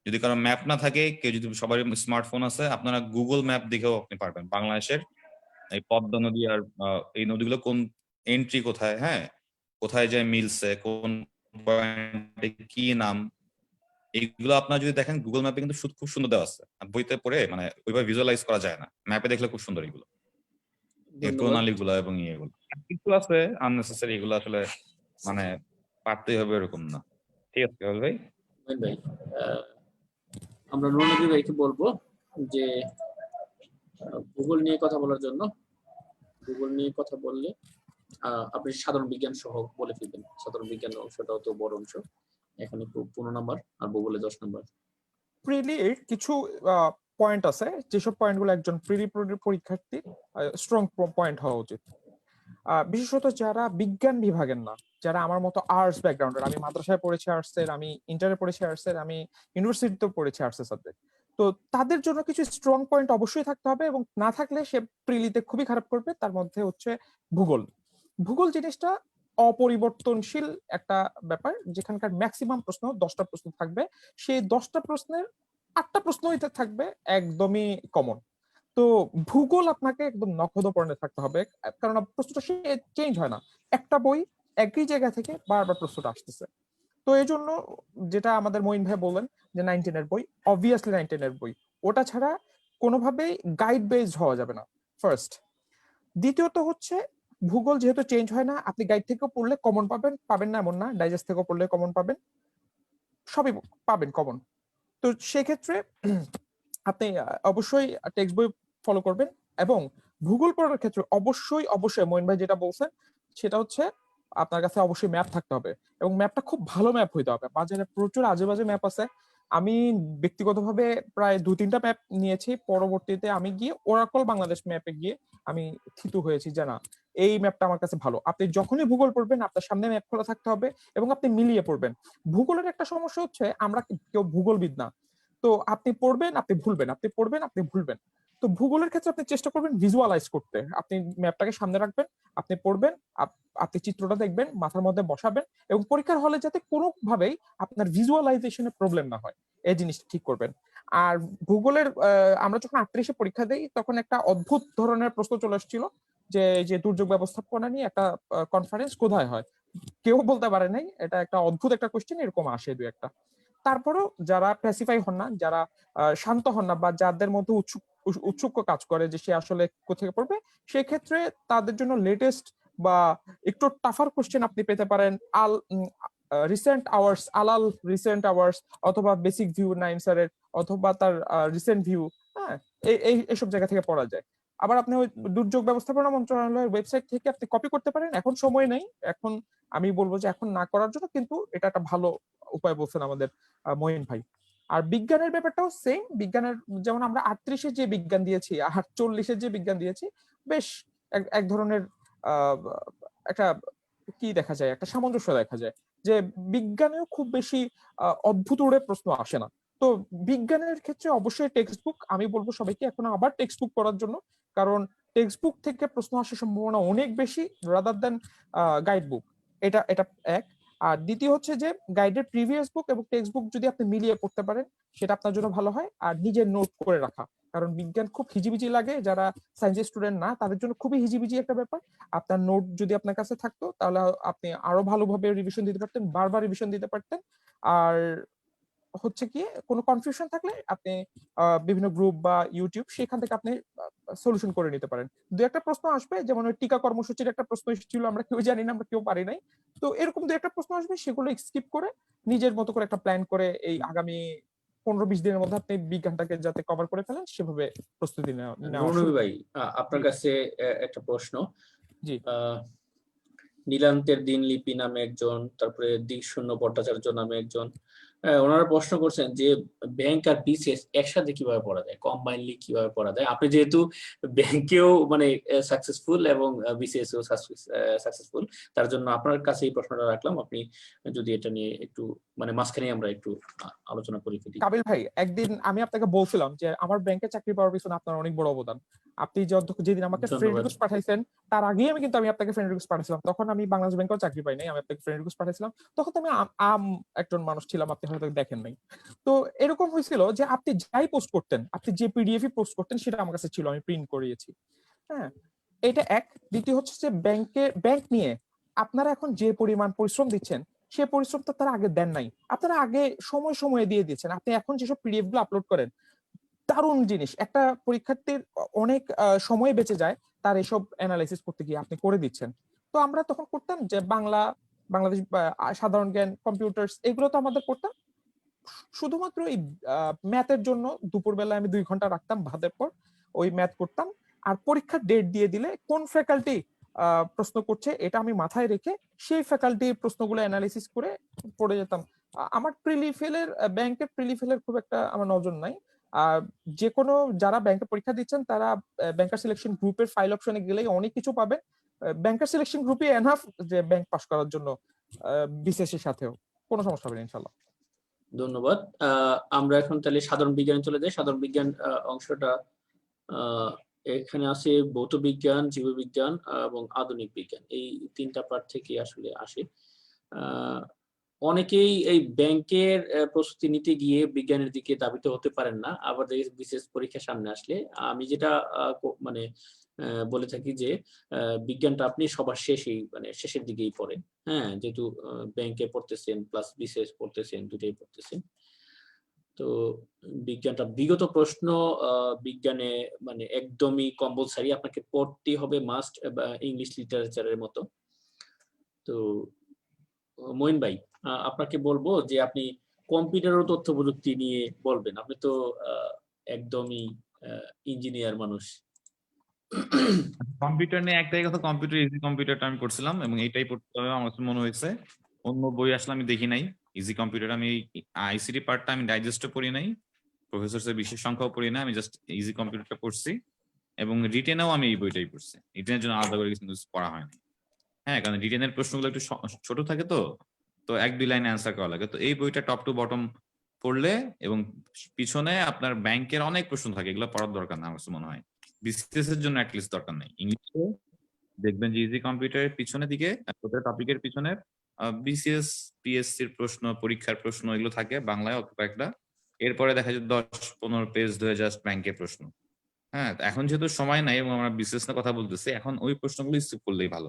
যদি কারো ম্যাপ না থাকে, কেউ যদি, সবার স্মার্টফোন আছে, আপনারা গুগল ম্যাপ দেখেও আপনি পারবেন বাংলাদেশের এই পদ্মা নদী আর এই নদীগুলো কোন এন্ট্রি কোথায়, হ্যাঁ, কোথায় যায় মিলছে, কোন পয়েন্টে কি নাম, এইগুলো আপনারা যদি দেখেন গুগল ম্যাপে কিন্তু খুব সুন্দর দেওয়া আছে। আর বইতে পড়ে মানে ওইভাবে ভিজুয়ালাইজ করা যায় না, ম্যাপে দেখলে খুব সুন্দর এগুলো, এই প্রণালী গুলো এবং ইয়েগুলো। কিছু আছে আননেসেসারি, এগুলো আসলে মানে পারতেই হবে এরকম না। ঠিক আছে কেবল ভাই। ভাই, আমরা নুরুন্নবী ভাইকে বলবো যে ভূগোল নিয়ে কথা বলার জন্য। ভূগোল নিয়ে কথা বললে আপনি সাধারণ বিজ্ঞান সহ বলে ফেলবেন। সাধারণ বিজ্ঞান অংশটাও তো বড় অংশ, এখানে 15 নাম্বার আর ভূগোলে 10 নাম্বার। প্রিলির কিছু পয়েন্ট আছে, যেসব পয়েন্টগুলো একজন প্রিলি পরীক্ষার্থী স্ট্রং পয়েন্ট হওয়া উচিত। বিশেষত যারা বিজ্ঞান বিভাগের না, যারা আমার মতো আর্টস ব্যাকগ্রাউন্ডের, আমি মাদ্রাসায় পড়েছি আর্টসের, আমি ইন্টারে পড়েছি আর্টসের, আমি ইউনিভার্সিটিতেও পড়েছি আর্টসের সাবজেক্ট। তো তাদের জন্য কিছু স্ট্রং পয়েন্ট অবশ্যই থাকতে হবে, এবং না থাকলে সে প্রিলিতে খুবই খারাপ করবে। তার মধ্যে হচ্ছে ভূগোল। ভূগোল জিনিসটা অপরিবর্তনশীল একটা ব্যাপার, যেখানকার ম্যাক্সিমাম প্রশ্ন 10টা প্রশ্ন থাকবে, সেই 10টা প্রশ্নের 8টা প্রশ্নই থাকবে একদমই কমন। তো ভূগোল আপনাকে একদম নখদর্পণে থাকতে হবে, কারণ প্রশ্নটা সে চেঞ্জ হয় না, একটা বই একই জায়গা থেকে বারবার প্রশ্নটা আসতেছে। তো এই জন্য যেটা আমাদের মঈন ভাই বললেন যে 19 এর বই, অবভিয়াসলি 19 এর বই, ওটা ছাড়া কোনোভাবেই গাইড বেসড হওয়া যাবে না, ফার্স্ট। দ্বিতীয়ত হচ্ছে ভূগোল যেহেতু চেঞ্জ হয় না, আপনি গাইড থেকেও পড়লে কমন পাবেন, পাবেন না এমন না, ডাইজেস্ট থেকেও পড়লে কমন পাবেন, সবই পাবেন কমন। তো সেক্ষেত্রে আপনি অবশ্যই টেক্সট বই ফলো করবেন। এবং ভূগোল পড়ার ক্ষেত্রে অবশ্যই মঈন ভাই যেটা বলছেন সেটা হচ্ছে আপনার কাছে অবশ্যই ম্যাপ থাকতে হবে, এবং ম্যাপটা খুব ভালো ম্যাপ হইতে হবে। বাজারে প্রচুর আজে বাজে ম্যাপ আছে। আমি ব্যক্তিগতভাবে প্রায় 2-3টা ম্যাপ নিয়েছি, পরবর্তীতে আমি গিয়ে ওরাকল বাংলাদেশ ম্যাপে গিয়ে আমি থিতু হয়েছি যে না, এই ম্যাপটা আমার কাছে ভালো। আপনি যখনই ভূগোল পড়বেন আপনার সামনে ম্যাপ খোলা থাকতে হবে, এবং আপনি মিলিয়ে পড়বেন। ভূগোলের একটা সমস্যা হচ্ছে আমরা কেউ ভূগোলবিদ না, তো আপনি পড়বেন আপনি ভুলবেন, আপনি পড়বেন আপনি ভুলবেন। তো ভূগোলের ক্ষেত্রে আপনি চেষ্টা করবেন ভিজুয়ালাইজ করতে। আপনি ম্যাপটাকে সামনে রাখবেন, আপনি পড়বেন, আপনি চিত্রটা দেখবেন, মাথার মধ্যে বসাবেন, এবং পরীক্ষার হলে যাতে কোনোভাবেই আপনার ভিজুয়ালাইজেশনে প্রবলেম না হয়, এই জিনিসটা ঠিক করবেন। আর ভূগোলের আমরা যখন 38-এ পরীক্ষা দেই তখন একটা অদ্ভুত ধরনের প্রশ্ন চলে আসছিল যে দুর্যোগ ব্যবস্থাপনা নিয়ে একটা কনফারেন্স কোথায় হয়, কেউ বলতে পারে নাই, এটা একটা অদ্ভুত একটা কোশ্চেন, এরকম আসে দু একটা। তারপরও যারা প্যাসিফাই হন না, যারা শান্ত হন না, বা যাদের মধ্যে উৎসুক কাজ করে যে সে আসলে কোথায় পড়বে, সেক্ষেত্রে তাদের জন্য লেটেস্ট বা একটু টাফার কোশ্চেন আপনি পেতে পারেন আলাল রিসেন্ট আওয়ার্স, অথবা বেসিক ভিউ নাইম স্যারের, অথবা তার রিসেন্ট ভিউ, হ্যাঁ, এইসব জায়গা থেকে পড়া যায়। আবার আপনি ওই দুর্যোগ ব্যবস্থাপনা মন্ত্রণালয়ের ওয়েবসাইট থেকে আপনি কপি করতে পারেন। এখন সময় নেই, এখন আমি বলবো যে এখন না করার জন্য, কিন্তু এটা একটা ভালো উপায় বলছেন আমাদের মঈন ভাই। আর বিজ্ঞানের ব্যাপারটাও সেম। বিজ্ঞানের যেমন আমরা 38-এ যে বিজ্ঞান দিয়েছি, 48-এর যে বিজ্ঞান দিয়েছি, বেশ এক ধরনের আহ একটা কি দেখা যায়, একটা সামঞ্জস্য দেখা যায় যে বিজ্ঞানেও খুব বেশি অদ্ভুত উড়ে প্রশ্ন আসে না। তো বিজ্ঞানের ক্ষেত্রে অবশ্যই টেক্সট বুক, আমি বলবো সবাইকে এখন আবার টেক্সট বুক পড়ার জন্য, কারণ টেক্সট বুক থেকে প্রশ্ন আসার সম্ভাবনা অনেক বেশি রাদার দেন গাইড বুক। এটা এটা এক। আর দ্বিতীয় হচ্ছে যে গাইডের প্রিভিয়াস বুক এবং টেক্সট বুক যদি আপনি মিলিয়ে পড়তে পারেন সেটা আপনার জন্য ভালো হয়। আর নিজের নোট করে রাখা, কারণ বিজ্ঞান খুব হিজিবিজি লাগে, যারা সায়েন্সের স্টুডেন্ট না তাদের জন্য খুবই হিজিবিজি একটা ব্যাপার। আপনার নোট যদি আপনার কাছে থাকতো তাহলে আপনি আরো ভালোভাবে রিভিশন দিতে পারতেন, বারবার রিভিশন দিতে পারতেন। আর হচ্ছে কি, কোনো কনফিউশন থাকলে আপনি বিভিন্ন গ্রুপ বা ইউটিউব, সেখান থেকে আপনি সলিউশন করে নিতে পারেন। দু একটা প্রশ্ন আসবে, যেমন ওই টিকা কর্মসূচির একটা প্রশ্ন এসেছিল, আমরা কেউ জানি না, আমরা কেউ পারি নাই। তো এরকম দু একটা প্রশ্ন আসবে, সেগুলো স্কিপ করে নিজের মতো করে একটা প্ল্যান করে এই আগামী 15-20 দিনের মধ্যে আপনি বিজ্ঞানটাকে যাতে কভার করে ফেলেন সেভাবে প্রস্তুতি নেওয়া রুনবী ভাই, আপনার কাছে একটা প্রশ্ন। জি। নীলান্তের দিনলিপি নামে একজন, তারপরে দিকশূন্য ভট্টাচার্য নামে একজন, ওনারা প্রশ্ন করছেন যে ব্যাংক আর বিসিএস একসাথে কিভাবে পড়া যায়, কম্বাইনলি কিভাবে পড়া যায়। আপনি যেহেতু ব্যাংকেও মানে সাকসেসফুল এবং বিসিএস ও সাকসেসফুল, তার জন্য আপনার কাছে এই প্রশ্নটা রাখলাম। আপনি যদি এটা নিয়ে একটু মানে মাঝখানে আমরা একটু আলোচনা করি ফেলি। কাবিল ভাই, একদিন আমি আপনাকে বলছিলাম যে আমার ব্যাংকে চাকরি পাওয়ার পিছনে আপনার অনেক বড় অবদান। আপনি যেদিন আমাকে ফ্রেন্ড রিকোয়েস্ট পাঠাইছেন, তার আগেই আমি আপনাকে ফ্রেন্ড রিকোয়েস্ট পাঠাইছিলাম। তখন আমি বাংলাদেশ ব্যাংকেও চাকরি পাই নাই, আমি আপনাকে ফ্রেন্ড রিকোয়েস্ট পাঠাইছিলাম। তখন তো আমি আম একজন মানুষ ছিলাম, আপনি হয়তো দেখেন নাই। তো এরকম হয়েছিল যে আপনি যাই পোস্ট করতেন, আপনি যে পিডিএফ পোস্ট করতেন সেটা আমার কাছে ছিল, আমি প্রিন্ট করিয়েছি। হ্যাঁ, এটা এক। দ্বিতীয় হচ্ছে যে ব্যাংক নিয়ে আপনারা এখন যে পরিমাণ পরিশ্রম দিচ্ছেন, সে পরিশ্রমটা তারা আগে দেন নাই। আপনারা আগে সময়ে দিয়ে দিয়েছেন। আপনি এখন যেসব পিডিএফ গুলো আপলোড করেন, দারুণ জিনিস। একটা পরীক্ষার্থীর অনেক সময় বেঁচে যায় তার এসব অ্যানালাইসিস করতে গিয়ে, আপনি করে দিচ্ছেন। তো আমরা তখন করতাম যে বাংলাদেশ সাধারণ জ্ঞান, কম্পিউটার্স, এগুলো তো আমাদের করতাম শুধুমাত্র এই ম্যাথের জন্য। দুপুরবেলা আমি 2 ঘন্টা রাখতাম ভাতের পর, ওই ম্যাথ করতাম। আর পরীক্ষার ডেট দিয়ে দিলে কোন ফ্যাকাল্টি প্রশ্ন করছে এটা আমি মাথায় রেখে সেই ফ্যাকাল্টির প্রশ্নগুলো অ্যানালিসিস করে পড়ে যেতাম। আমার ব্যাংকের প্রিলিফেলের খুব একটা আমার নজর নাই। আর যে কোনো যারা ব্যাংকে পরীক্ষা দিচ্ছেন তারা ব্যাংকার সিলেকশন গ্রুপের ফাইল অপশনে গেলেই অনেক কিছু পাবেন। ব্যাংকার সিলেকশন গ্রুপে এনাফ যে ব্যাংক পাস করার জন্য, বিসিএস এর সাথেও কোনো সমস্যা হবে না ইনশাআল্লাহ। ধন্যবাদ। আমরা এখন তাহলে সাধারণ বিজ্ঞানে চলে যাই। সাধারণ বিজ্ঞান অংশটা এখানে আছে ভৌত বিজ্ঞান, জীববিজ্ঞান এবং আধুনিক বিজ্ঞান, এই 3টা পার্ট থেকে আসলে আসে। অনেকেই এই ব্যাংকের প্রস্তুতি নিতে গিয়ে বিজ্ঞানের দিকে ধাবিত হতে পারেন না। আবার বিশেষ পরীক্ষার সামনে আসলে আমি যেটা মানে বলে থাকি যে বিজ্ঞানটা আপনি সবার শেষেই মানে শেষের দিকেই পড়েন। হ্যাঁ, যেহেতু ব্যাংকে পড়তেছেন প্লাস বিসিএস পড়তেছেন, দুটোই পড়তেছেন। তো বিজ্ঞানটা বিগত প্রশ্ন বিজ্ঞানে মানে একদমই কম্পালসারি, আপনাকে পড়তে হবে মাস্ট, ইংলিশ লিটারেচারের মতো। তো মঈন ভাই, আপনাকে বলবো যে আপনি কম্পিউটার ও তথ্য প্রযুক্তি নিয়ে বলবেন। আপনি তো একদমই ইঞ্জিনিয়ার মানুষ। কম্পিউটার নিয়ে একটাই কথা, কম্পিউটার ইজি কম্পিউটারটা আমি করছিলাম এবং এইটাই পড়তে হবে আমার কাছে মনে হয়েছে। অন্য বই আসলে আমি দেখি নাই। ইজি কম্পিউটার আমি আইসিটি পার্টটা আমি ডাইজেস্টও পড়ি নাই, প্রফেসরের বিশেষ সংখ্যাও পড়ি না, আমি জাস্ট ইজি কম্পিউটারটা পড়ছি এবং রিটেনেও আমি এই বইটাই পড়ছি। রিটেনের জন্য আলাদা করে কিছু পড়া হয়নি। হ্যাঁ, কারণ রিটেনের প্রশ্নগুলো একটু ছোট থাকে, তো 1-2 লাইনে অ্যান্সার করা লাগে। তো এই বইটা টপ টু বটম পড়লে এবং পিছনে আপনার ব্যাংকের অনেক প্রশ্ন থাকে, এগুলো পড়ার দরকার না আমার কাছে মনে হয়। বিসিএস এর জন্য অ্যাটলিস্ট দরকার নেই। ইংলিশে দেখবেন যে ইজি কম্পিউটারের পিছনের দিকে টপিকের পিছনে বিসিএস পিএসসির প্রশ্ন, পরীক্ষার প্রশ্ন এগুলো থাকে বাংলায় অল্প কয়েকটা। এরপরে দেখা যায় 10-15 পেজ ধরে জাস্ট ব্যাংকের প্রশ্ন। হ্যাঁ, এখন যেহেতু সময় নাই এবং আমরা বিসিএস নিয়ে কথা বলতেছি, এখন ওই প্রশ্নগুলো স্কিপ করলেই ভালো।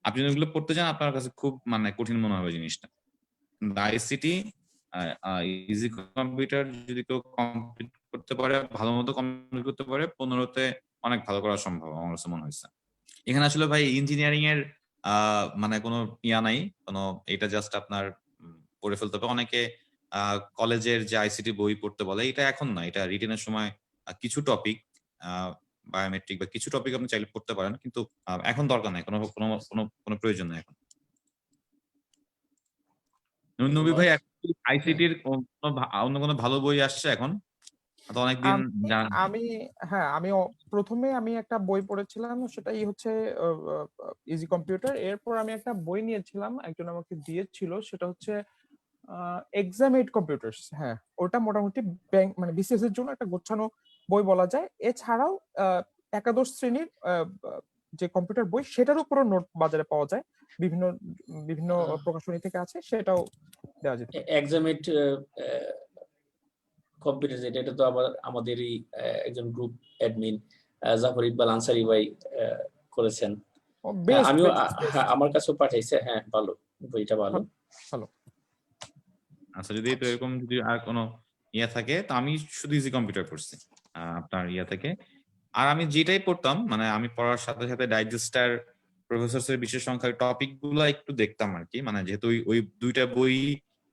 আপনি যদি ওগুলো পড়তে চান আপনার কাছে খুব মানে কঠিন মনে হবে জিনিসটা। আইসিটি ইজি কম্পিউটার যদি কেউ কমপ্লিট করতে পারে, ভালো মতো কমপ্লিট করতে পারে, 15তে অনেক ভালো করা সম্ভব আমার কাছে মনে হয়েছে। এখানে আসলে ভাই ইঞ্জিনিয়ারিং এর মানে কোনো ইয়া নাই, কোনো এটা জাস্ট আপনার পড়ে ফেলতে হবে। অনেকে কলেজের যে আইসিটি বই পড়তে বলে, এটা এখন না, এটা রিটেনের সময় কিছু টপিক বায়োমেট্রিক বা কিছু টপিক আপনি চাইলে পড়তে পারেন, কিন্তু এখন দরকার নাই, কোনো কোনো কোনো কোনো প্রয়োজন নাই এখন। নবী ভাই, আইসিটির অন্য কোনো ভালো বই আসছে এখন? তো অনেকদিন জানা আমি হ্যাঁ আমি প্রথমে আমি একটা বই পড়েছিলাম, সেটাই হচ্ছে ইজি কম্পিউটার। এরপর আমি একটা বই নিয়েছিলাম, একজন আমাকে দিয়েছিল, সেটা হচ্ছে এক্সাম এইড কম্পিউটার্স। হ্যাঁ, ওটা মোটামুটি ব্যাংক মানে বিসিএস এর জন্য একটা গোছানো বই বলা যায়। এছাড়াও একাদশ শ্রেণীর যে কম্পিউটার বই, সেটার উপরও নোট বাজারে পাওয়া যায়, বিভিন্ন বিভিন্ন প্রকাশনী থেকে আছে, সেটাও দেওয়া যেতে পারে। এক্সামেট কম্পিউটার যেটা, এটা তো আবার আমাদেরই একজন গ্রুপ অ্যাডমিন জাফর ইকবাল আনসারি ভাই করেছেন। আমিও আমার কাছেও পাঠাইছে। হ্যাঁ, ভালো, বইটা ভালো। আচ্ছা, যদি তো এরকম যদি আর কোনো ইয়া থাকে, তো আমি শুধু ইজি কম্পিউটার পড়ছি আপনার ইয়া থেকে। আর আমি যেটাই পড়তাম, মানে আমি পড়ার সাথে সাথে ডাইজেস্টার, প্রফেসরসের বিশেষ সংখ্যার টপিক গুলো একটু দেখতাম আর কি, মানে যেহেতু ওই দুইটা বই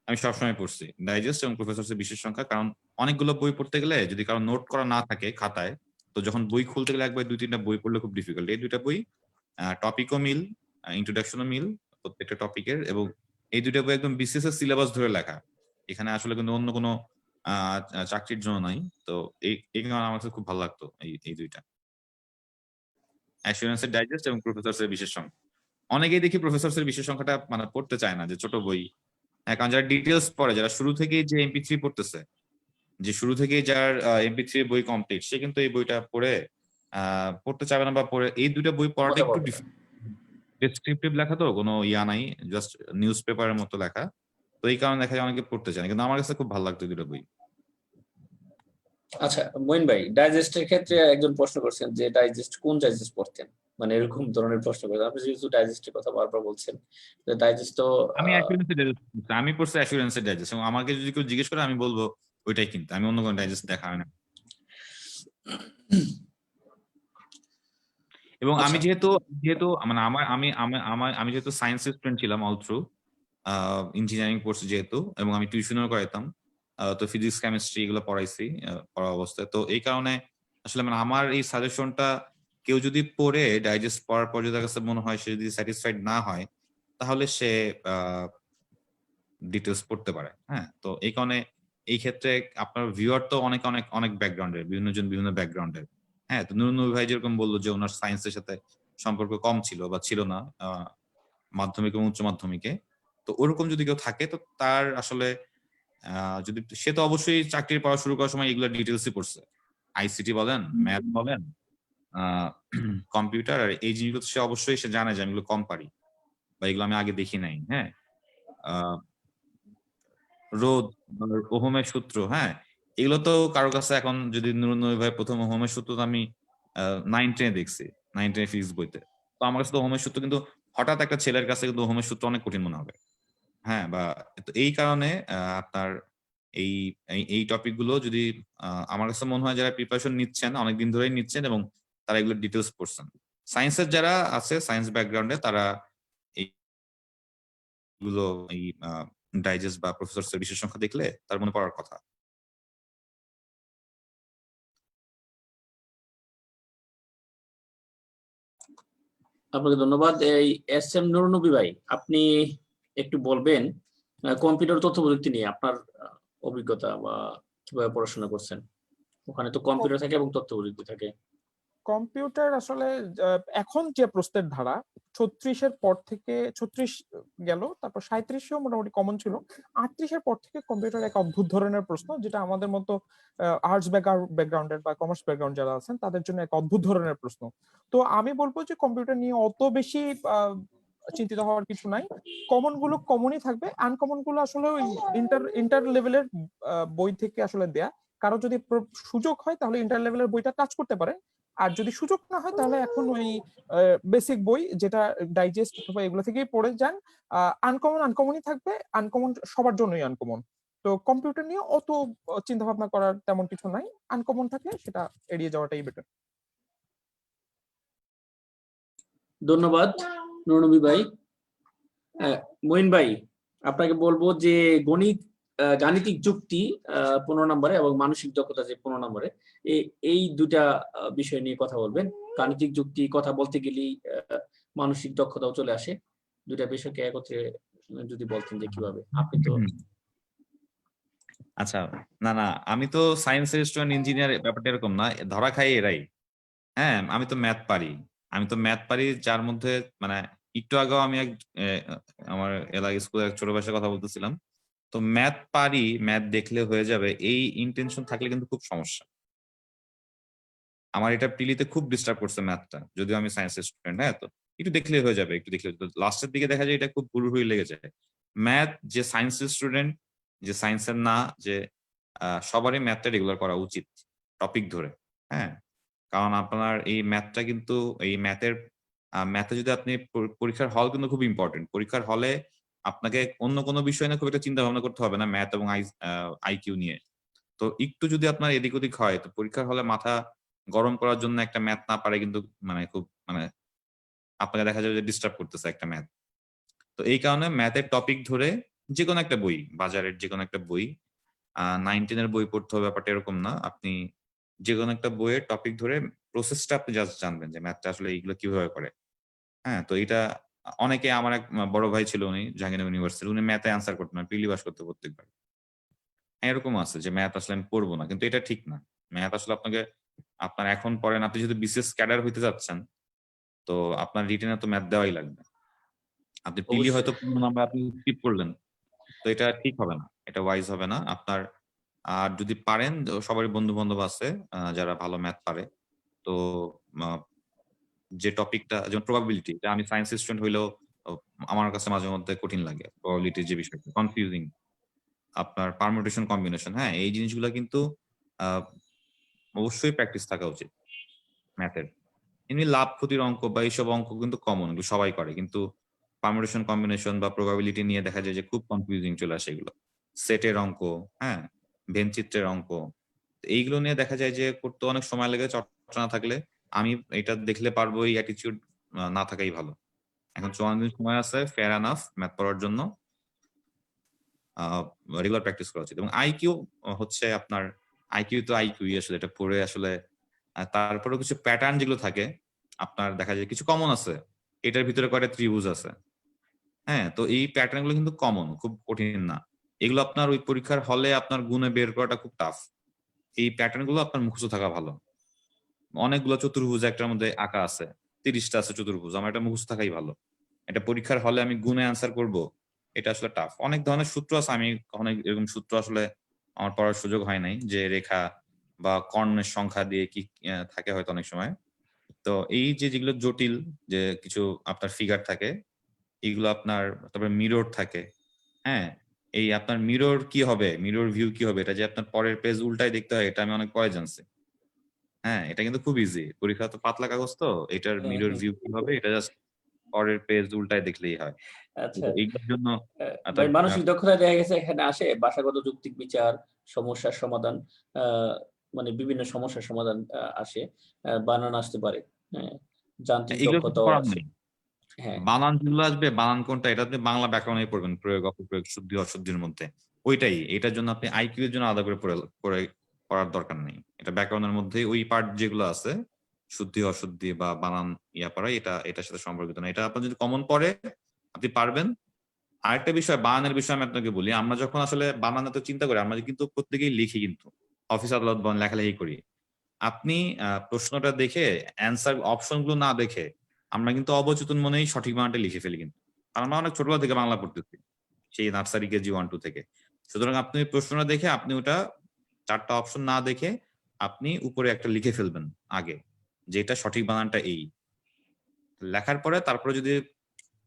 আমি সবসময় পড়ছি, ডাইজেস্ট এবং প্রফেসরসের বিশেষ সংখ্যা। কারণ অনেকগুলো বই পড়তে গেলে যদি কারো নোট করা না থাকে খাতায়, তো যখন বই খুলতে গেলে একবার 2-3টা বই পড়লে খুব ডিফিকাল্ট। এই দুইটা বই টপিকও মিল, ইন্ট্রোডাকশনও মিল প্রত্যেকটা টপিকের, এবং এই দুইটা বই একদম বিসিএস এর সিলেবাস ধরে লেখা। এখানে আসলে কিন্তু অন্য কোনো চাকরির জন্য নাই। তো এই কারণে আমার কাছে খুব ভালো লাগতো এই দুইটা, অ্যাসুরেন্সের ডাইজেস্ট এবং প্রফেসরসের বিশেষ সংখ্যা। অনেকেই দেখি প্রফেসরসের বিশেষ সংখ্যাটা মানে পড়তে চায় না, যে ছোট বই। কারণ যারা ডিটেলস পড়ে, যারা শুরু থেকেই যে MP3 পড়তেছে, যে শুরু থেকেই যার MP3 বই কমপ্লিট, সে কিন্তু এই বইটা পড়ে পড়তে চাবে না, বা পড়ে এই দুইটা বই পড়াটা একটু ডেসক্রিপটিভ লেখা, তো কোনো ইয়া নাই, জাস্ট নিউজ পেপারের মতো লেখা। তো এই কারণে দেখা যায় অনেকে পড়তে চায় না, কিন্তু আমার কাছে খুব ভালো লাগতো এই দুটো বই। আচ্ছা মঈন ভাই, ডাইজেস্টের ক্ষেত্রে একজন প্রশ্ন করছেন যে ডাইজেস্ট কোন ডাইজেস্ট পড়তেন, মানে এরকম ধরনের প্রশ্ন করেন আপনি, যেহেতু ডাইজেস্টের কথা বারবার বলছেন। ডাইজেস্ট তো আমি পড়ছি অ্যাসুরেন্সের ডাইজেস্ট, এবং আমাকে যদি কেউ জিজ্ঞেস করে আমি বলবো ওইটাই কিনতে, আমি অন্য কোনো ডাইজেস্ট দেখা হয় না। এবং আমি যেহেতু মানে আমি যেহেতু সায়েন্স স্টুডেন্ট ছিলাম অল থ্রু ইঞ্জিনিয়ারিং পড়ছি যেহেতু, এবং আমি টিউশনও করাইতাম, তো ফিজিক্স কেমিস্ট্রি এগুলো পড়াইছি পড়া অবস্থায়। তো এই কারণে আসলে মানে আমার এই সাজেশনটা, কেউ যদি পড়ে ডাইজেস্ট পড়ার পর যদি তার কাছে মনে হয়, সে যদি স্যাটিসফাইড না হয়, তাহলে সে ডিটেলস পড়তে পারে। হ্যাঁ, তো এই কারণে এই ক্ষেত্রে আপনার ভিউয়ার তো অনেক অনেক অনেক ব্যাকগ্রাউন্ডের, বিভিন্ন জন বিভিন্ন ব্যাকগ্রাউন্ডের। হ্যাঁ, তো নুরুন নবী ভাই যেরকম বললো যে ওনার সায়েন্সের সাথে সম্পর্ক কম ছিল বা ছিল না মাধ্যমিক এবং উচ্চ মাধ্যমিকে, তো ওরকম যদি কেউ থাকে, তো তার আসলে যদি সে তো অবশ্যই চাকরির পড়া শুরু করার সময় এগুলো ডিটেলসই পড়ছে, আইসিটি বলেন, ম্যাথ বলেন, কম্পিউটার, আর এই জিনিসগুলো সে অবশ্যই সে জানে যে আমি এগুলো কম পারি, বা এগুলো আমি আগে দেখি নাই। হ্যাঁ, রোধ, ওহমের সূত্র, হ্যাঁ, এগুলো তো কারো কাছে এখন, যদি নুরুন নবী ভাই প্রথম ওহমের সূত্র তো আমি 9-10 দেখছি, 9-10 ফিজিক্স বইতে। তো আমার কাছে তো ওহমের সূত্র, কিন্তু হঠাৎ একটা ছেলের কাছে কিন্তু ওহমের সূত্র অনেক কঠিন মনে হবে। হ্যাঁ, বা তো এই কারণে আপনার এই এই টপিক গুলো যদি আমার কাছে মনে হয় যারা প্রিপারেশন নিচ্ছেন, অনেকদিন ধরেই নিচ্ছেন এবং তারা এগুলো ডিটেলস পড়ছেন, সায়েন্সের যারা আছে, সায়েন্স ব্যাকগ্রাউন্ডে, তারা এইগুলো এই ডাইজেস্ট বা প্রফেসরসের বিশেষ সংখ্যা দেখলে তার মনে পড়ার কথা। আপনাকে ধন্যবাদ। এই SM নুরুন নবী ভাই, আপনি একটু বলবেন কম্পিউটার তথ্য প্রযুক্তি নিয়ে আপনার অভিজ্ঞতা, বা কিভাবে পড়াশোনা করছেন? ওখানে তো কম্পিউটার থাকে এবং তথ্য প্রযুক্তি থাকে। কম্পিউটার আসলে এখন যে প্রশ্নের ধারা 36-এর পর থেকে, 36 গেল, তারপর 37-এও মোটামুটি কমন ছিল, 38-এর পর থেকে কম্পিউটার এক অদ্ভুত ধরনের প্রশ্ন, যেটা আমাদের মতো আর্টস ব্যাকগ্রাউন্ডের বা কমার্স ব্যাকগ্রাউন্ড যারা আছেন তাদের জন্য এক অদ্ভুত ধরনের প্রশ্ন। তো আমি বলবো যে কম্পিউটার নিয়ে অত বেশি চিন্তিত হওয়ার কিছু নাই। কমন গুলো কমনই থাকবে, আনকমন গুলো আসলে ওই ইন্টার লেভেলের বই থেকে আসলে দেয়া। কারো যদি সুযোগ হয় তাহলে ইন্টার লেভেলের বইটা টাচ করতে পারে, আর যদি সুযোগ না হয় তাহলে এখন ওই বেসিক বই, যেটা ডাইজেস্ট অথবা এগুলো থেকেই পড়ে যান। আনকমনই থাকবে, আনকমন সবার জন্যই আনকমন। তো কম্পিউটার নিয়ে অত চিন্তা ভাবনা করার তেমন কিছু নাই, আনকমন থাকলে সেটা এড়িয়ে যাওয়াটাই বেটার। ধন্যবাদ নুরুন নবী ভাই। মঈন ভাই, আপনাকে বলবো যে গণিত গাণিতিক যুক্তি 15 নম্বরে এবং মানসিক দক্ষতা যে 15 নম্বরে, এই দুটা বিষয় নিয়ে কথা বলবেন। গাণিতিক যুক্তি কথা বলতে গেলেই মানসিক দক্ষতাও চলে আসে। দুটা বিষয়কে একত্রে যদি বলতেন যে কিভাবে। আপনি তো আচ্ছা, না না, আমি তো সায়েন্সের স্টুডেন্ট, ইঞ্জিনিয়ার, ব্যাপারটা এরকম না, ধরা খাই এরাই। হ্যাঁ, আমি তো ম্যাথ পারি, যার মধ্যে মানে একটু আগেও আমি আমার এলাকা স্কুলে এক ছোট ভাইয়ের কথা বলতেছিলাম। তো ম্যাথ পারি, ম্যাথ দেখলে হয়ে যাবে, এই ইন্টেনশন থাকলে কিন্তু খুব সমস্যা। আমার এটা প্রিলিতে খুব ডিস্টার্ব করছে ম্যাথটা, যদিও আমি সায়েন্সের স্টুডেন্ট। হ্যাঁ, তো একটু দেখলে হয়ে যাবে, একটু দেখলে লাস্টের দিকে দেখা যায় এটা খুব হুড়হুড়ি লেগে যায়। ম্যাথ যে সায়েন্সের স্টুডেন্ট, যে সায়েন্সের না, যে সবারই ম্যাথটা রেগুলার করা উচিত টপিক ধরে। হ্যাঁ, কারণ আপনার এই ম্যাথটা কিন্তু এই ম্যাথে যদি আপনি পরীক্ষার হল কিন্তু খুব ইম্পর্টেন্ট। পরীক্ষার হলে আপনাকে অন্য কোনো বিষয় না খুব একটা চিন্তা ভাবনা করতে হবে না, ম্যাথ এবং আইকিউ নিয়ে। তো একটু যদি আপনার এদিক ওদিক হয়, তো পরীক্ষার হলে মাথা গরম করার জন্য একটা ম্যাথ না পারে কিন্তু খুব আপনাকে দেখা যাবে যে ডিস্টার্ব করতেছে একটা ম্যাথ। তো এই কারণে ম্যাথের টপিক ধরে যে কোনো একটা বই, বাজারের যে কোনো একটা বই, 9-10 এর বই পড়তে হবে ব্যাপারটা এরকম না। আপনি যে কোনো একটা বইয়ের টপিক ধরে প্রসেসটা আপনি জাস্ট জানবেন যে ম্যাথটা আসলে এইগুলো কিভাবে করে। হ্যাঁ, তো এটা অনেকে, আমার এক বড় ভাই ছিল, উনি জাহাঙ্গীরনগর ইউনিভার্সিটি, উনি ম্যাথে আনসার করতেন না, প্রিলি পাস করতে প্রত্যেকবার। হ্যাঁ, এরকম আছে যে ম্যাথ আসলে আমি পড়বো না, কিন্তু এটা ঠিক না। ম্যাথ আসলে আপনার এখন পড়েন, আপনি যদি বিসিএস ক্যাডার হইতে যাচ্ছেন, তো আপনার রিটেনে তো ম্যাথ দেওয়াই লাগবে। আপনি প্রিলি অবশ্যই। হয়তো 15 নাম্বার আপনি স্কিপ করলেন, তো এটা ঠিক হবে না, এটা ওয়াইজ হবে না আপনার। আর যদি পারেন, সবারই বন্ধু বান্ধব আছে যারা ভালো ম্যাথ পারে, তো আহ, যে টপিকটা যেমন প্রবাবিলিটি, আমি সায়েন্স স্টুডেন্ট হইলেও আমার কাছে মাঝে মধ্যে কঠিন লাগে প্রবাবিলিটির যে বিষয়টা, কনফিউজিং। আপনার পারমিউটেশন কম্বিনেশন, হ্যাঁ, এই জিনিসগুলো কিন্তু আহ, অবশ্যই প্র্যাকটিস থাকা উচিত ম্যাথের। এমনি লাভ ক্ষতির অঙ্ক বা এইসব অঙ্ক কিন্তু কমন, এগুলো সবাই করে, কিন্তু পারমিউটেশন কম্বিনেশন বা প্রবাবিলিটি নিয়ে দেখা যায় যে খুব কনফিউজিং চলে আসে এগুলো। সেটের অঙ্ক, হ্যাঁ, ভেনচিত্রের অঙ্ক, এইগুলো নিয়ে দেখা যায় যে করতে অনেক সময় লাগে, চর্চা না থাকলে। আমি এটা দেখলে পারবো, এই অ্যাটিটিউড না থাকাই ভালো। এখন 54 দিন সময় আছে, ফেয়ার এনাফ ম্যাথ পড়ার জন্য রেগুলার প্র্যাকটিস করা উচিত। এবং আইকিউ হচ্ছে আপনার, আইকিউ তো আইকিউ আসলে, এটা পড়ে আসলে তারপরেও কিছু প্যাটার্ন যেগুলো থাকে আপনার দেখা যায় কিছু কমন আছে, এটার ভিতরে কয়টা ত্রিভুজ আছে। হ্যাঁ, তো এই প্যাটার্ন গুলো কিন্তু কমন, খুব কঠিন না। এগুলো আপনার ওই পরীক্ষার হলে আপনার গুণে বের করাটা খুব টাফ। এই প্যাটার্ন গুলো আপনার মুখস্থ থাকা ভালো। অনেকগুলো চতুর্ভুজ একটার মধ্যে আঁকা আছে, 30টা আছে চতুর্ভুজ, আমার এটা মুখস্থ থাকাই ভালো। এটা পরীক্ষার হলে আমি গুণে আনসার করব, এটা আসলে টাফ। অনেক ধরনের সূত্র আছে, আমি কখনো এরকম সূত্র আসলে আমার পড়ার সুযোগ হয় নাই, যে রেখা বা কর্ণের সংখ্যা দিয়ে কি থাকে হয়তো অনেক সময়। তো এই যে যেগুলো জটিল, যে কিছু আপনার ফিগার থাকে, এইগুলো আপনার, তারপরে মিরর থাকে। হ্যাঁ, এই আপনার মিরর কি হবে, মিরর ভিউ কি হবে, এটা যে আপনার পরের পেজ উল্টায় দেখতে হয়, এটা আমি অনেক পরে জানছি। হ্যাঁ, এটা কিন্তু খুব ইজি, পরীক্ষা তো পাতলা কাগজ, তো এটার হ্যাঁ, মিরর হ্যাঁ। ভিউ কি হবে, এটা জাস্ট পরের পেজ উল্টায় দেখলেই হয়। আচ্ছা। এইগুলোর জন্য ভাই, তারপর মানসিক দক্ষতা দেখা গেছে এখানে আসে ভাষাগত যৌক্তিক বিচার, সমস্যার সমাধান, মানে বিভিন্ন সমস্যার সমাধান আসে, বানান আসতে পারে। হ্যাঁ, যান্ত্রিক এগুলো কিছু দক্ষতাও করার আছে। নেই। হ্যাঁ, বানান যেগুলো আসবে, বানান কোনটা, এটা আপনি বাংলা ব্যাকরণে পড়বেন, প্রয়োগ অপপ্রয়োগ শুদ্ধি অশুদ্ধির মধ্যে, ওইটাই। এটার জন্য আপনি আইকিউ এর জন্য আলাদা করে পড়ে পড়ার দরকার নেই। এটা ব্যাকরণের মধ্যে ওই পার্ট যেগুলো আছে, শুদ্ধি অশুদ্ধি বা বানান পড়া, এটা এটার সাথে সম্পর্কিত না। এটা আপনার যদি কমন পড়ে আপনি পারবেন। আরেকটা বিষয়, বানানের বিষয় আমি আপনাকে বলি, আমরা যখন আসলে বানান তো চিন্তা করি, আমরা কিন্তু প্রত্যেকেই লিখি, কিন্তু অফিস আদালত বলেন লেখালেখি করি। আপনি প্রশ্নটা দেখে অ্যান্সার অপশন গুলো না দেখে আমরা কিন্তু অবচেতন মনেই সঠিক বানানটা লিখে ফেলি, কিন্তু কারণ আমরা অনেক ছোটবেলা থেকে বাংলা পড়তেছি, সেই নার্সারি কেজি 1-2 থেকে। সুতরাং আপনি ওই প্রশ্নটা দেখে আপনি ওটা 4টা অপশন না দেখে আপনি উপরে একটা লিখে ফেলবেন আগে, যে এটা সঠিক বানানটা এই। লেখার পরে তারপরে যদি,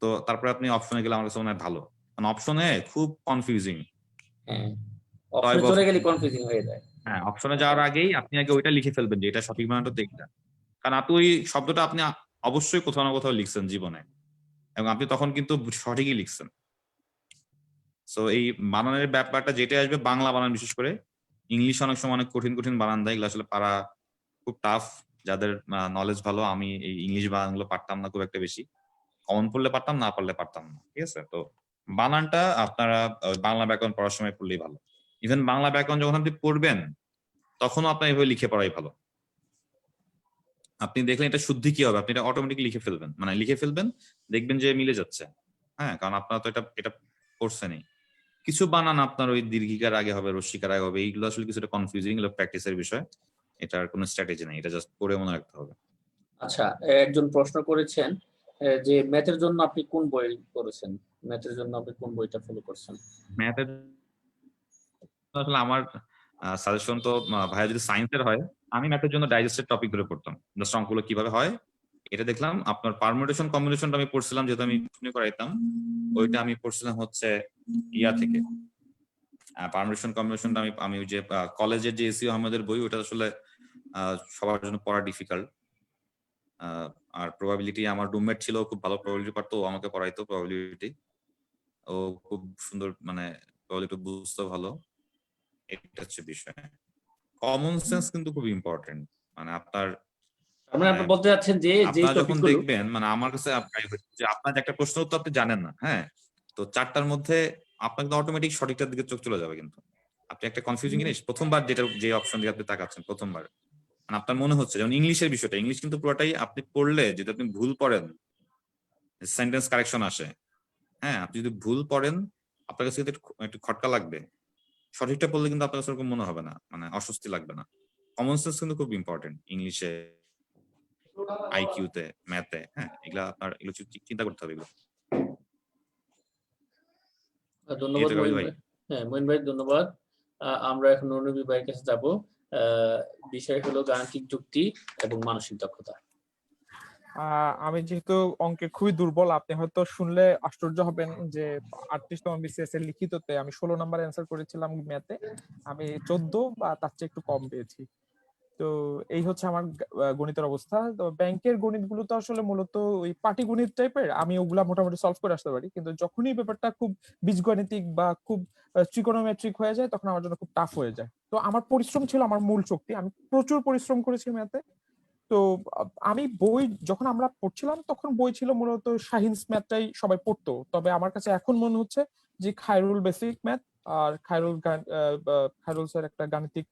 তো তারপরে আপনি অপশনে গেলে আমার কাছে মনে হয় ভালো, কারণ অপশনে খুব কনফিউজিং। হ্যাঁ। টয় অপশনে বক্স, চলে গেলে কনফিউজিং হয়ে যায়। হ্যাঁ, অপশনে যাওয়ার আগেই আপনি আগে ওইটা লিখে ফেলবেন যে এটা সঠিক বানানটা তো এইটা। কারণ আপনি ওই শব্দটা আপনি অবশ্যই কোথাও না কোথাও লিখছেন জীবনে, এবং আপনি তখন কিন্তু সঠিকই লিখছেন। সো এই বানানের ব্যাপারটা যেটা আসবে, বাংলা বানান বিশেষ করে, ইংলিশ অনেক সময় অনেক কঠিন কঠিন বানান দেয়, এগুলো আসলে পারা খুব টাফ। যাদের নলেজ ভালো, আমি এই ইংলিশ বানানগুলো পারতাম না খুব একটা বেশি, কমন পড়লে পারতাম, না পারলে পারতাম না, ঠিক আছে। তো বানানটা আপনারা বাংলা ব্যাকরণ পড়ার সময় পড়লেই ভালো। ইভেন বাংলা ব্যাকরণ যখন আপনি পড়বেন তখনও আপনার এভাবে লিখে পড়াই ভালো। আপনি দেখলেন এটা শুদ্ধি কি হবে, আপনি এটা অটোমেটিক লিখে ফেলবেন, মানে লিখে ফেলবেন, দেখবেন যে মিলে যাচ্ছে। হ্যাঁ, কারণ আপনারা তো এটা পড়ছেনই। কিছু বানান আপনার ওই দীর্ঘিকার আগে হবে, রস্যিকার আগে হবে, এইগুলো আসলে কিছুটা কনফিউজিং, এগুলো প্র্যাকটিসের বিষয়, এটার কোনো স্ট্র্যাটেজি নেই, এটা জাস্ট পড়ে মনে রাখতে হবে। আচ্ছা, একজন প্রশ্ন করেছেন যে ম্যাথের জন্য আপনি কোন বই পড়েছেন, ম্যাথের জন্য আপনি কোন বইটা ফলো করছেন? ম্যাথের আসলে আমার সাজেশন তো ভাইয়া যদি সায়েন্সের হয়, আমি ম্যাথের জন্য ডাইজেস্টেড টপিক গুলো পড়তাম, জাস্ট অঙ্কগুলো কিভাবে হয় এটা দেখলাম। আপনার পারমুটেশন কম্বিনেশনটা আমি পড়ছিলাম, যেহেতু আমি টিউশনি করাইতাম, ওইটা আমি পড়ছিলাম হচ্ছে ইয়া থেকে। পারমুটেশন কম্বিনেশনটা আমি ওই যে কলেজের যে এসি আহমেদের বই, ওটা আসলে সবার জন্য পড়া ডিফিকাল্ট। আর প্রবাবিলিটি, আমার রুমমেট ছিল, খুব ভালো প্রবাবিলিটি পারতো, ও আমাকে পড়াইতো প্রবাবিলিটি, ও খুব সুন্দর, মানে প্রবাবিলিটি বুঝতো ভালো। এটা হচ্ছে বিষয়। কমন সেন্স কিন্তু খুব ইম্পর্টেন্ট, মানে আপনার মানে আপনি বলতে চাচ্ছেন যে যে আপনারা যখন টপিকগুলো দেখবেন, মানে আমার কাছে যে আপনার যে একটা প্রশ্ন উত্তর আপনি জানেন না, হ্যাঁ, তো 4টার মধ্যে আপনার কিন্তু অটোমেটিক সঠিকটার দিকে চোখ চলে যাবে। কিন্তু আপনি একটা কনফিউজিং জিনিস, প্রথমবার যে অপশন দিয়ে আপনি তাকাচ্ছেন প্রথমবার, মানে আপনার মনে হচ্ছে, যেমন ইংলিশের বিষয়টা, ইংলিশ কিন্তু পুরোটাই আপনি পড়লে, যদি আপনি ভুল পড়েন সেন্টেন্স কারেকশন আসে। হ্যাঁ, আপনি যদি ভুল পড়েন আপনার কাছে কিন্তু একটু খটকা লাগবে, সঠিকটা পড়লে কিন্তু আপনার কাছে ওরকম মনে হবে না, মানে অস্বস্তি লাগবে না। কমন সেন্স কিন্তু খুব ইম্পর্টেন্ট ইংলিশে, আইকিউতে, ম্যাথে। হ্যাঁ, এগুলা আপনার এগুলো চিন্তা করতে হবে এগুলো। ধন্যবাদ কাবিল মঈন ভাই। ভাই। হ্যাঁ, মঈন ভাই ধন্যবাদ। আমরা এখন নবী ভাইয়ের কাছে যাব। বিষয় হলো গাণিতিক যুক্তি এবং মানসিক দক্ষতা। আমি যেহেতু অঙ্কে খুবই দুর্বল, আপনি হয়তো শুনলে আশ্চর্য হবেন যে 38তম বিসিএস এর লিখিততে আমি 16 নাম্বার অ্যান্সার করেছিলাম ম্যাথে, আমি 14 বা তার চেয়ে একটু কম পেয়েছি। তো এই হচ্ছে আমার গণিতের অবস্থা। তো ব্যাংকের গণিতগুলো তো আসলে মূলত ওই পাটিগণিত টাইপের, আমি ওগুলা মোটামুটি সলভ করে আসতে পারি, কিন্তু যখনই ব্যাপারটা খুব বীজগণিতিক বা খুব ট্রিগোনোমেট্রিক হয়ে যায় তখন আমার জন্য খুব টাফ হয়ে যায়। তো আমার পরিশ্রম ছিল আমার মূল শক্তি, আমি প্রচুর পরিশ্রম করেছি ম্যাথে। তো আমি বই যখন আমরা পড়ছিলাম তখন বই ছিল মূলত শাহিনস ম্যাথটাই সবাই পড়তো, তবে আমার কাছে এখন মনে হচ্ছে যে খায়রুল বেসিক ম্যাথ আর খায়রুল স্যার একটা গাণিতিক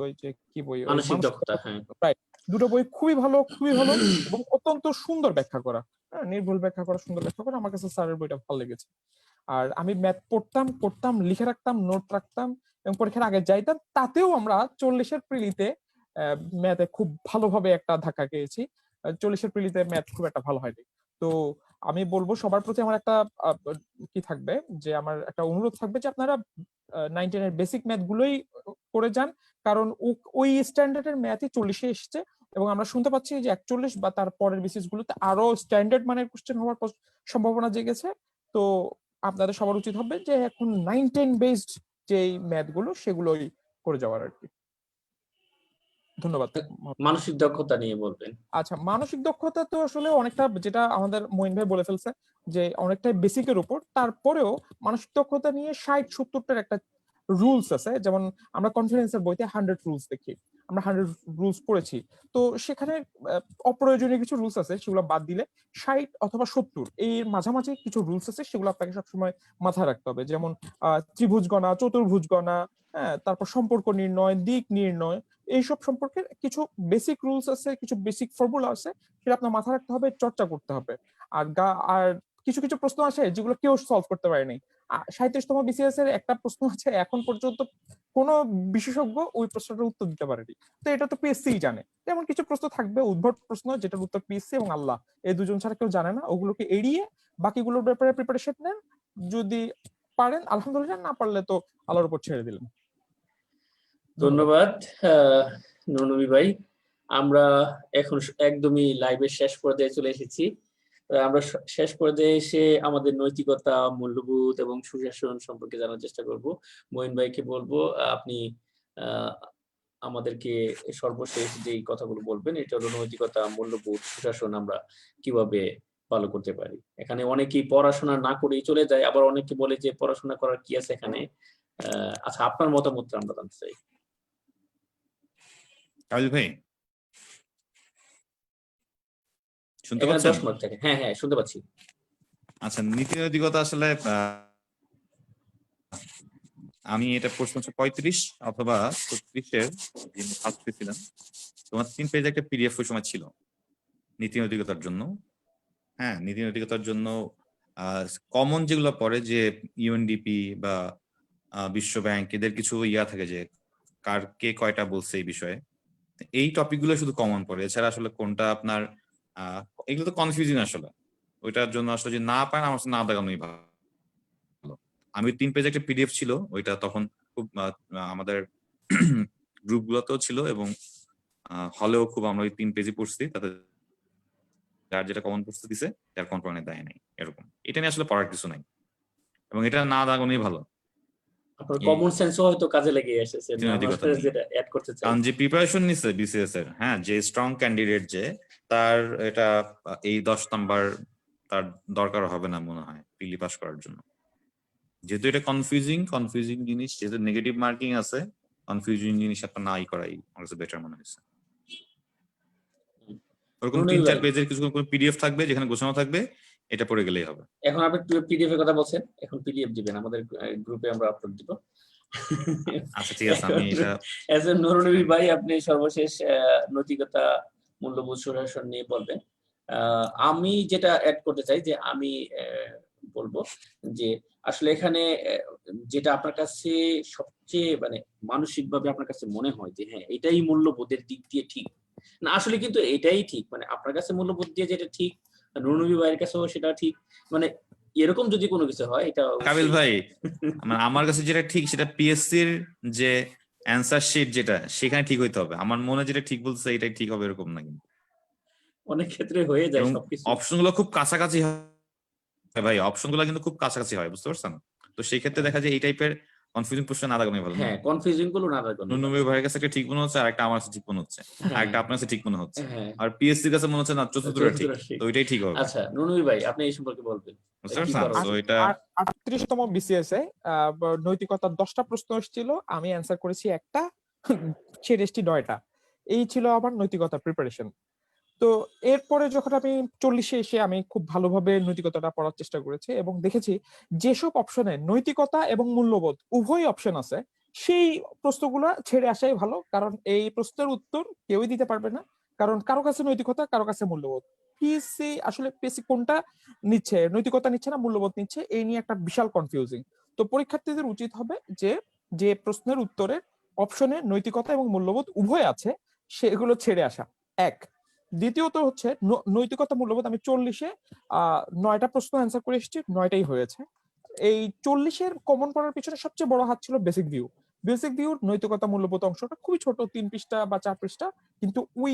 ওই যে কি বই, ওই মানসিক মানসিক দক্ষতা, হ্যাঁ। রাইট, দুটো বই খুবই ভালো, খুবই ভালো এবং অত্যন্ত সুন্দর ব্যাখ্যা করা, নির্ভুল ব্যাখ্যা করা, সুন্দর ব্যাখ্যা করা। আমার কাছে স্যারের বইটা ভালো লেগেছে। আর আমি ম্যাথ পড়তাম, করতাম, লিখে রাখতাম, নোট রাখতাম এবং পরীক্ষার আগে যাইতাম, তাতেও আমরা 40-এর প্রিলিতে ম্যাথে খুব ভালোভাবে একটা ধাক্কা খেয়েছি। 40-এর প্রিলিতে ম্যাথ খুব একটা ভালো হয়নি। তো আমি বলবো সবার প্রতি আমার একটা কি থাকবে, যে আমার একটা অনুরোধ থাকবে যে আপনারা 19-এর বেসিক ম্যাথ গুলোই করে যান, কারণ ওই স্ট্যান্ডার্ডের ম্যাথই 40-এ এসছে এবং আমরা শুনতে পাচ্ছি যে 41 বা তার পরের বিসিএস গুলোতে আরো স্ট্যান্ডার্ড মানের কোশ্চেন হওয়ার সম্ভাবনা জেগেছে। তো আপনাদের সবার উচিত হবে যে এখন 9-10 বেসড যে ম্যাথ গুলো সেগুলোই করে যাওয়ার আর কি। ধন্যবাদ। মানসিক দক্ষতা নিয়ে বলবেন। আচ্ছা, মানসিক দক্ষতা তো আসলে অনেকটা, যেটা আমাদের মঈন ভাই বলে ফেলছে, যে অনেকটাই বেসিকের উপর, তারপরেও মানসিক দক্ষতা নিয়ে 60-70টার একটা রুলস আছে। যেমন আমরা কনফিডেন্সের বইতে 100 রুলস দেখি, আমরা 100 রুলস পড়েছি। তো সেখানে অপ্রয়োজনীয় কিছু রুলস আছে, সেগুলো বাদ দিলে 60 অথবা 70 এর মাঝামাঝি কিছু রুলস আছে, সেগুলো আপনাকে সবসময় মাথায় রাখতে হবে। যেমন ত্রিভুজ গণা, চতুর্ভুজ গণা, হ্যাঁ, তারপর সম্পর্ক নির্ণয়, দিক নির্ণয়, এইসব সম্পর্কে কিছু বেসিক রুলস আছে, কিছু বেসিক ফর্মুলা আছে, সেটা আপনার মাথায় রাখতে হবে, চর্চা করতে হবে। আর কিছু কিছু প্রশ্ন আসে যেগুলো কেউ সলভ করতে পারেনি। 37তম বিসিএস এর একটা প্রশ্ন আছে এখন পর্যন্ত কোন বিশেষজ্ঞ ওই প্রশ্নটার উত্তর দিতে পারেনি। তো এটা তো পিএসসি জানে। এমন কিছু প্রশ্ন থাকবে, উদ্ভট প্রশ্ন, যেটার উত্তর পিএসসি এবং আল্লাহ এই দুজন ছাড়া কেউ জানে না। ওগুলোকে এড়িয়ে বাকিগুলোর ব্যাপারে প্রিপারেশন নেন। যদি পারেন আলহামদুলিল্লাহ, না পারলে তো আল্লাহর উপর ছেড়ে দিলেন। ধন্যবাদ নবী ভাই। আমরা এখন একদমই লাইভের শেষ পর্যায়ে চলে এসেছি। আমরা শেষ পর্যায়ে এসে আমাদের নৈতিকতা, মূল্যবোধ এবং সুশাসন সম্পর্কে জানার চেষ্টা করব। মঈন ভাইকে বলবো আপনি আমাদেরকে সর্বশেষ যেই কথাগুলো বলবেন, এটা হলো নৈতিকতা, মূল্যবোধ, সুশাসন আমরা কিভাবে ভালো করতে পারি। এখানে অনেকেই পড়াশোনা না করেই চলে যায়, আবার অনেকে বলে যে পড়াশোনা করার কি আছে এখানে। আচ্ছা, আপনার মতামতটা আমরা জানতে চাই। কাবিল ভাই, শুনতে এখানে পাচ্ছেন? 10 মার্ক থাকে। হ্যাঁ, হ্যাঁ, শুনতে পাচ্ছি। আচ্ছা, নীতি নৈতিকতা আসলে আমি এটা প্রশ্ন হচ্ছে 35 অথবা 36-এর ফার্স্ট পেয়েছিলাম। তোমার 3 পেজ একটা পিডিএফ ওই সময় ছিল নীতি নৈতিকতার জন্য। হ্যাঁ, নীতি নৈতিকতার জন্য কমন যেগুলো পড়ে যে ইউএনডিপি বা বিশ্ব ব্যাংক এদের কিছু ইয়া থাকে যে কে কয়টা বলছে এই বিষয়ে, এই টপিকগুলো শুধু কমন পড়ে। এছাড়া আসলে কোনটা আপনার এগুলো তো কনফিউজিং আসলে। ওইটার জন্য আসলে যদি না পারেন আমার না দেখানোই ভালো। আমি 3 পেজ একটা পিডিএফ ছিল, ওইটা তখন খুব আমাদের গ্রুপগুলোতেও ছিল এবং হলেও খুব আমরা ওই 3 পেজই পড়ছি, তাতে যার যেটা কমন পড়তে দিছে তার কমন পড়ানো দেয় নাই, এরকম। এটা নিয়ে আসলে পড়ার কিছু নাই এবং এটা না দাগানোই ভালো। আপনার কমন সেন্সও হয়তো কাজে লেগে এসেছে, নৈতিকতা নিয়ে। যেটা অ্যাড করতে চাই। কারণ যে প্রিপারেশন নিছে বিসিএস এর, হ্যাঁ, যে স্ট্রং ক্যান্ডিডেট যে তার এটা এই 10 নাম্বার তার দরকার হবে না মনে হয় পিলি পাস করার জন্য। যেহেতু এটা কনফিউজিং জিনিস, যেহেতু নেগেটিভ মার্কিং আছে, কনফিউজিং জিনিস আপনার নাই করাই আমার কাছে বেটার মনে হয়েছে। ওরকম 3-4 পেজের কিছু পিডিএফ থাকবে যেখানে গোছানো থাকবে, এটা পড়ে গেলেই হবে। এখন আপনি পিডিএফ এর কথা বলছেন, এখন পিডিএফ দিবেন আমাদের গ্রুপে, আমরা আপলোড দিব। আচ্ছা ঠিক আছে, আমি এটা এসএম নুরুল নবী ভাই, আপনি সর্বশেষ নৈতিকতা মূল্যবোধ সুশাসন নিয়ে বলবেন। আমি যেটা অ্যাড করতে চাই যে আমি বলবো যে আসলে এখানে যেটা আপনার কাছে সবচেয়ে মানে মানসিকভাবে আপনার কাছে মনে হয় যে হ্যাঁ এটাই মূল্যবোধের দিক দিয়ে ঠিক না, আসলে কিন্তু এটাই ঠিক, মানে আপনার কাছে মূল্যবোধ দিয়ে যেটা ঠিক, নুরুল নবী ভাইয়ের কাছেও সেটা ঠিক, মানে এরকম যদি কোনো কিছু হয় এটা কাবিল ভাই, আমার কাছে যেটা ঠিক সেটা পিএসসির যে অ্যানসার শিট যেটা সেখানে ঠিক হইতে হবে। আমার মনে যেটা ঠিক বলছে এটাই ঠিক হবে এরকম না, কিন্তু অনেক ক্ষেত্রে হয়ে যায় এবং সবকিছু। অপশনগুলো খুব কাছাকাছি হয় ভাই, অপশনগুলো কিন্তু খুব কাছাকাছি হয়, বুঝতে পারছেন? তো সেই ক্ষেত্রে দেখা যায় এই টাইপের কনফিউজিং প্রশ্ন না লাগানোই ভালো। হ্যাঁ, কনফিউজিং গুলো না লাগানো। নুরুল নবী ভাইয়ের কাছে একটা ঠিক মনে হচ্ছে, আর একটা আমার কাছে ঠিক মনে হচ্ছে, আর একটা আপনার কাছে ঠিক মনে হচ্ছে, হ্যাঁ, আর পিএসসির কাছে মনে হচ্ছে না চতুর্থটা ঠিক, তো ওইটাই ঠিক হবে। আচ্ছা নুরুল নবী ভাই, আপনি এই সম্পর্কে বলবেন। বুঝতে পারছেন? তো এটা 38তম বিসিএস এ নৈতিকতার 10টা প্রশ্ন এসেছিল, আমি অ্যান্সার করেছি একটা, ছেড়ে এসেছি 9টা। এই ছিল আমার নৈতিকতা প্রিপারেশন। তো এরপরে যখন আমি 40-এ এসে আমি খুব ভালোভাবে নৈতিকতাটা পড়ার চেষ্টা করেছি এবং দেখেছি যেসব অপশনে নৈতিকতা এবং মূল্যবোধ উভয় অপশন আছে, সেই প্রশ্নগুলো ছেড়ে আসাই ভালো, কারণ এই প্রশ্নের উত্তর কেউই দিতে পারবে না, কারণ কারো কাছে নৈতিকতা, কারো কাছে মূল্যবোধ। পিএসসি আসলে কোনটা নিচ্ছে, নৈতিকতা নিচ্ছে না মূল্যবোধ নিচ্ছে, এই নিয়ে একটা বিশাল কনফিউজিং। তো পরীক্ষার্থীদের উচিত হবে যে যে প্রশ্নের উত্তরে অপশনে নৈতিকতা এবং মূল্যবোধ উভয় আছে সেগুলো ছেড়ে আসা, এক। দ্বিতীয়ত হচ্ছে নৈতিকতা মূল্যবোধ আমি 40-এ 9টা প্রশ্ন অ্যান্সার করে এসেছি, 9টাই হয়েছে। এই 40-এর কমন পড়ার পিছনে সবচেয়ে বড় হাত ছিল বেসিক ভিউ। বেসিক ভিউর নৈতিকতা মূল্যবোধ অংশটা খুবই ছোট, 3 পৃষ্ঠা বা 4 পৃষ্ঠা, কিন্তু ওই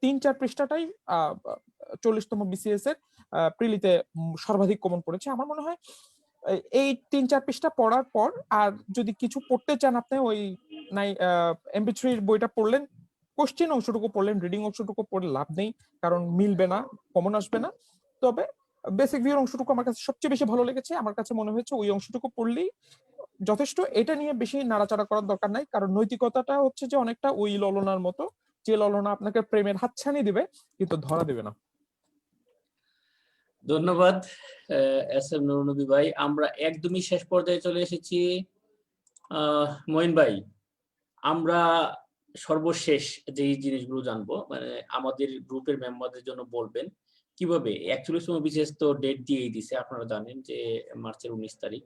3-4 পৃষ্ঠাটাই 40তম বিসিএস এর প্রিলিতে সর্বাধিক কমন পড়েছে। আমার মনে হয় এই 3-4 পৃষ্ঠা পড়ার পর আর যদি কিছু পড়তে চান আপনি, ওই MP3 বইটা পড়লেন, কোশ্চেন অংশটুকু পড়লেন, রিডিং অংশটুকু পড়লে লাভ নেই, কারণ মিলবে না, কমন আসবে না। তবে বেসিক ভিউর অংশটুকু আমার কাছে সবচেয়ে বেশি ভালো লেগেছে, আমার কাছে মনে হয়েছে ওই অংশটুকু পড়লেই যথেষ্ট। এটা নিয়ে বেশি নাড়াচাড়া করার দরকার নাই, কারণ নৈতিকতাটা হচ্ছে যে অনেকটা ওই ললনার মতো, যে ললনা আপনাকে প্রেমের হাতছানি দিবে কিন্তু ধরা দিবে না। ধন্যবাদ এসএম নুরুল নবী ভাই। আমরা একদমই শেষ পর্যায়ে চলে এসেছি। মঈন ভাই, আমরা সর্বশেষ যেই জিনিসগুলো জানবো, মানে আমাদের গ্রুপের মেম্বারদের জন্য বলবেন কিভাবে 41তম বিসিএস তো ডেট দিয়েই দিছে, আপনারা জানেন যে মার্চের 19 তারিখ।